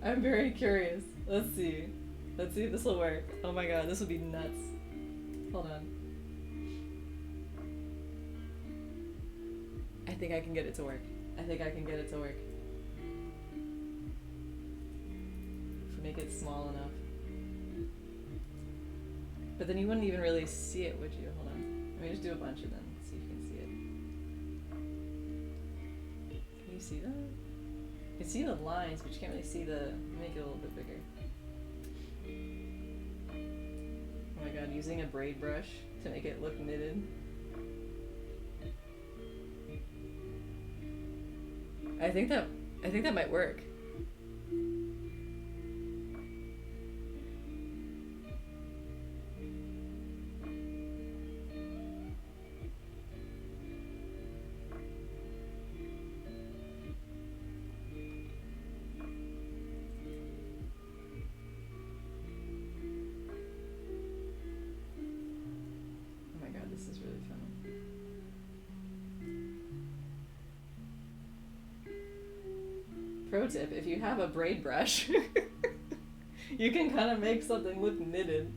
I'm very curious. Let's see. Let's see if this will work. Oh my god, this would be nuts. Hold on. I think I can get it to work. I think I can get it to work. If we make it small enough. But then you wouldn't even really see it, would you? Hold on. Let me just do a bunch and then see if you can see it. Can you see that? You can see the lines, but you can't really see the... Make it a little bit bigger. Oh my god, using a braid brush to make it look knitted. I think that might work. This is really fun. Pro tip, if you have a braid brush, you can kind of make something look knitted.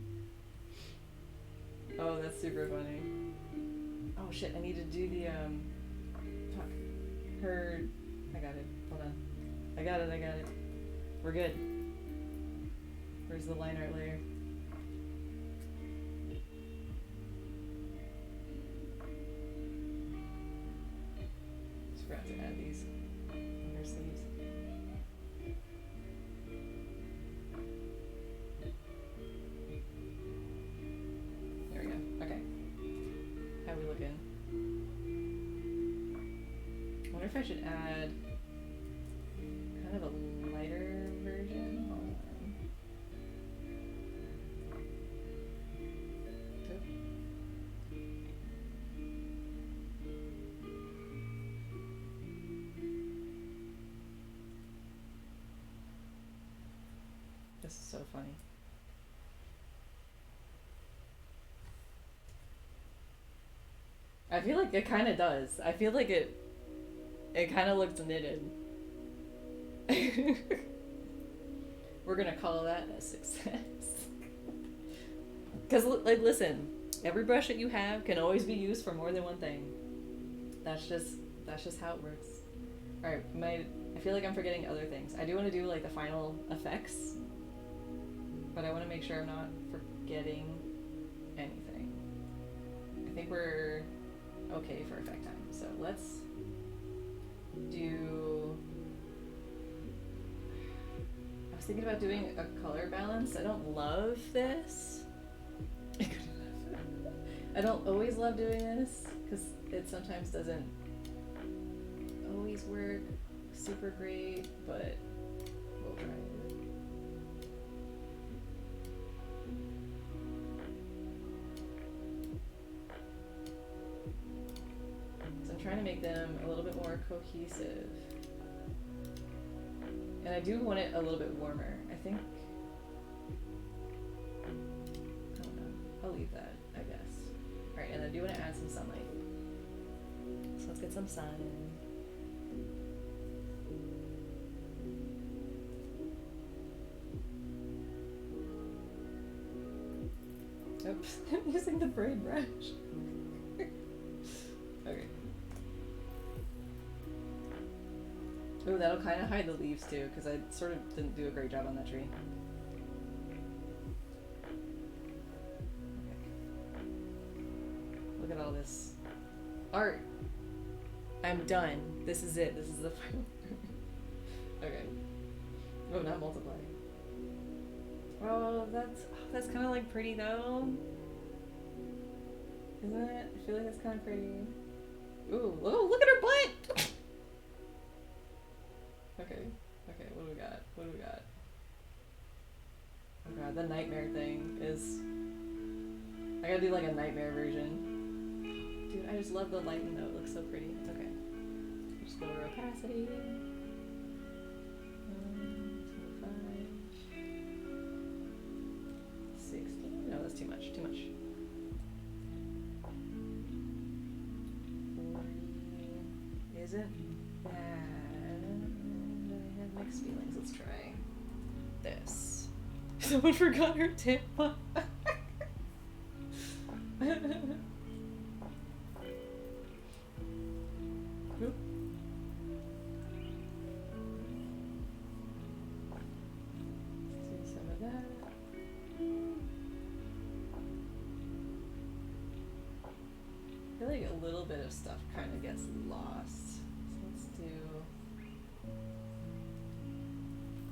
Oh, that's super funny. Oh shit, I need to do the, fuck. I got it. Hold on. I got it. We're good. Where's the line art layer? Forgot to add these on her sleeves. There we go. Okay. How we looking? I wonder if I should add kind of a lighter version. Hold on. This is so funny. I feel like it kind of does. I feel like it kind of looks knitted. We're gonna call that a success. Because, like, listen, every brush that you have can always be used for more than one thing. That's just how it works. All right, I feel like I'm forgetting other things. I do want to do like the final effects, but I want to make sure I'm not forgetting anything. I think we're okay for effect time. So let's do... I was thinking about doing a color balance. I don't love this. I don't always love doing this because it sometimes doesn't always work super great, but we'll try it. So I'm trying to make them a little bit more cohesive. And I do want it a little bit warmer. I think, I don't know, I'll leave that, I guess. Alright, and I do want to add some sunlight. So let's get some sun. Oops, I'm using the braid brush. Okay. Oh, that'll kind of hide the leaves too, because I sort of didn't do a great job on that tree. Okay. Look at all this art. I'm done. This is it. This is the final. Okay. Oh, not multiply. Oh, that's kind of like pretty though. Isn't it? I feel like that's kind of pretty. Ooh, oh, look at her butt! Okay, okay, what do we got? What do we got? Oh god, the nightmare thing is... I gotta do like a nightmare version. Dude, I just love the lighting though, it looks so pretty. Okay. Just lower opacity. 25. 60. No, that's too much, too much. 40. Isn't bad. I have mixed feelings. Let's try this. Someone forgot her tampon. Oop. Let's do some of that. I feel like a little bit of stuff kind of gets lost. So let's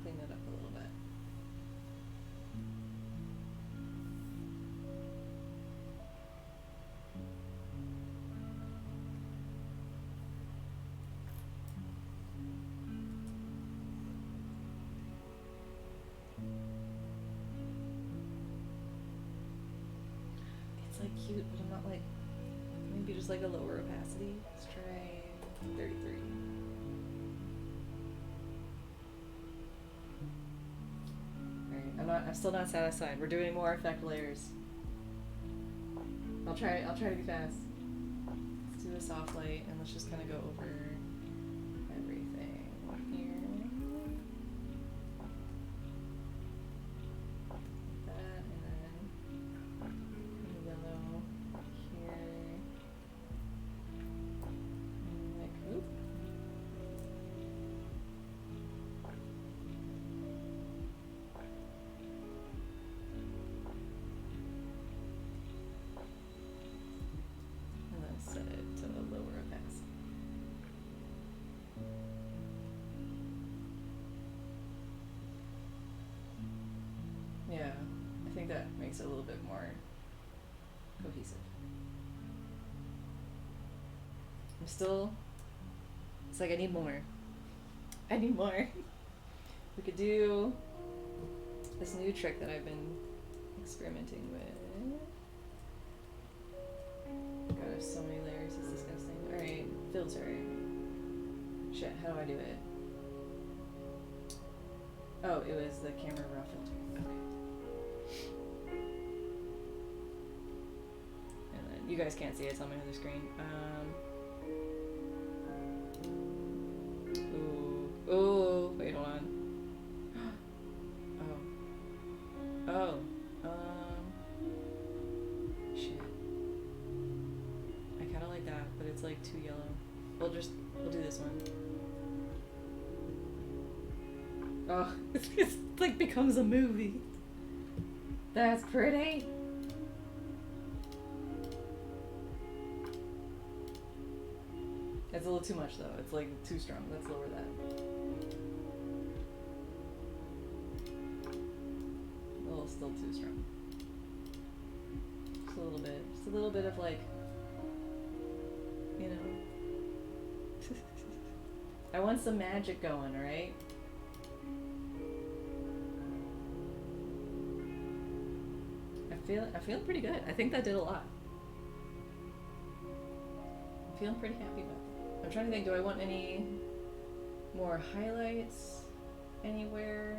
clean it up a little bit. It's like cute, but I'm not like, maybe just like a lower opacity. Let's try 33. Alright, I'm still not satisfied. We're doing more effect layers. I'll try to be fast. Let's do a soft light and let's just kinda go over everything here. That and then yellow here. And like, oop. And then set it to a lower opacity. Yeah, I think that makes it a little bit more cohesive. I'm still, it's like I need more. I need more. We could do this new trick that I've been experimenting with. God, there's so many layers, it's disgusting. Alright, filter. Shit, how do I do it? Oh, it was the camera raw filter. Okay. And then, you guys can't see it, it's on my other screen. Ooh. Ooh, wait, hold on. Oh. Shit. I kinda like that, but it's like too yellow. We'll do this one. Oh, it's like becomes a movie. That's pretty. It's a little too much though. It's like too strong. Let's lower that. Oh, still too strong. Just a little bit. Just a little bit of like, you know. I want some magic going, right? I feel pretty good. I think that did a lot. I'm feeling pretty happy about that. I'm trying to think, do I want any more highlights anywhere?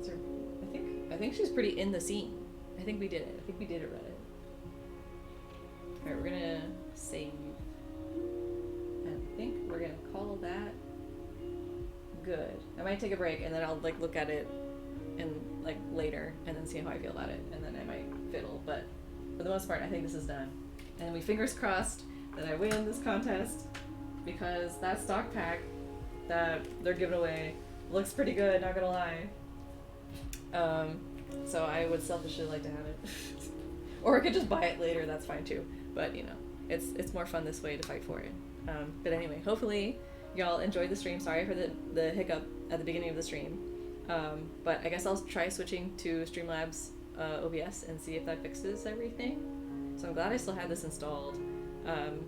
Is there, I think she's pretty in the scene. I think we did it. I think we did it right. Alright, we're gonna save. I think we're gonna call that good. I might take a break and then I'll like look at it and like later and then see how I feel about it, and then I might fiddle, but for the most part I think this is done. And we fingers crossed that I win this contest, because that stock pack that they're giving away looks pretty good, not gonna lie. So I would selfishly like to have it. Or I could just buy it later, that's fine too. But you know, it's more fun this way to fight for it. But anyway, hopefully y'all enjoyed the stream. Sorry for the hiccup at the beginning of the stream. But I guess I'll try switching to Streamlabs OBS and see if that fixes everything. So I'm glad I still had this installed. And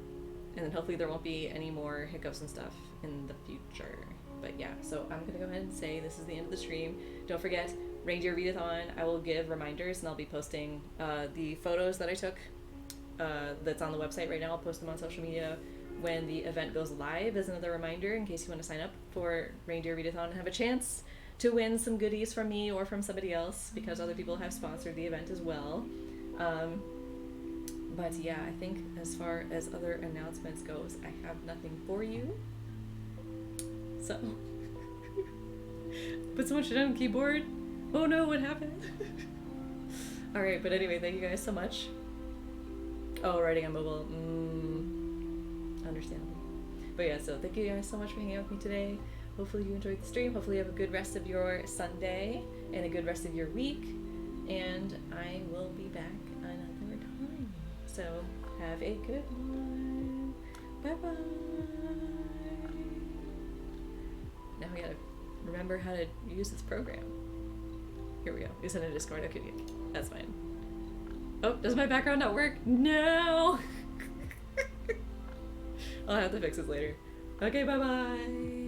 then hopefully there won't be any more hiccups and stuff in the future. But yeah, so I'm gonna go ahead and say this is the end of the stream. Don't forget, Reindeer Readathon, I will give reminders and I'll be posting the photos that I took that's on the website right now. I'll post them on social media when the event goes live as another reminder in case you want to sign up for Reindeer Readathon and have a chance to win some goodies from me or from somebody else, because other people have sponsored the event as well. But yeah, I think as far as other announcements goes, I have nothing for you. So, put so much shit on the keyboard. Oh no, what happened? Alright, but anyway, thank you guys so much. Oh, writing on mobile. Understandable. But yeah, so thank you guys so much for hanging out with me today. Hopefully you enjoyed the stream. Hopefully you have a good rest of your Sunday and a good rest of your week. And I will be back another time. So, have a good one. Bye-bye. Now we gotta remember how to use this program. Here we go. You send a Discord. Okay, that's fine. Oh, does my background not work? No! I'll have to fix this later. Okay, bye-bye.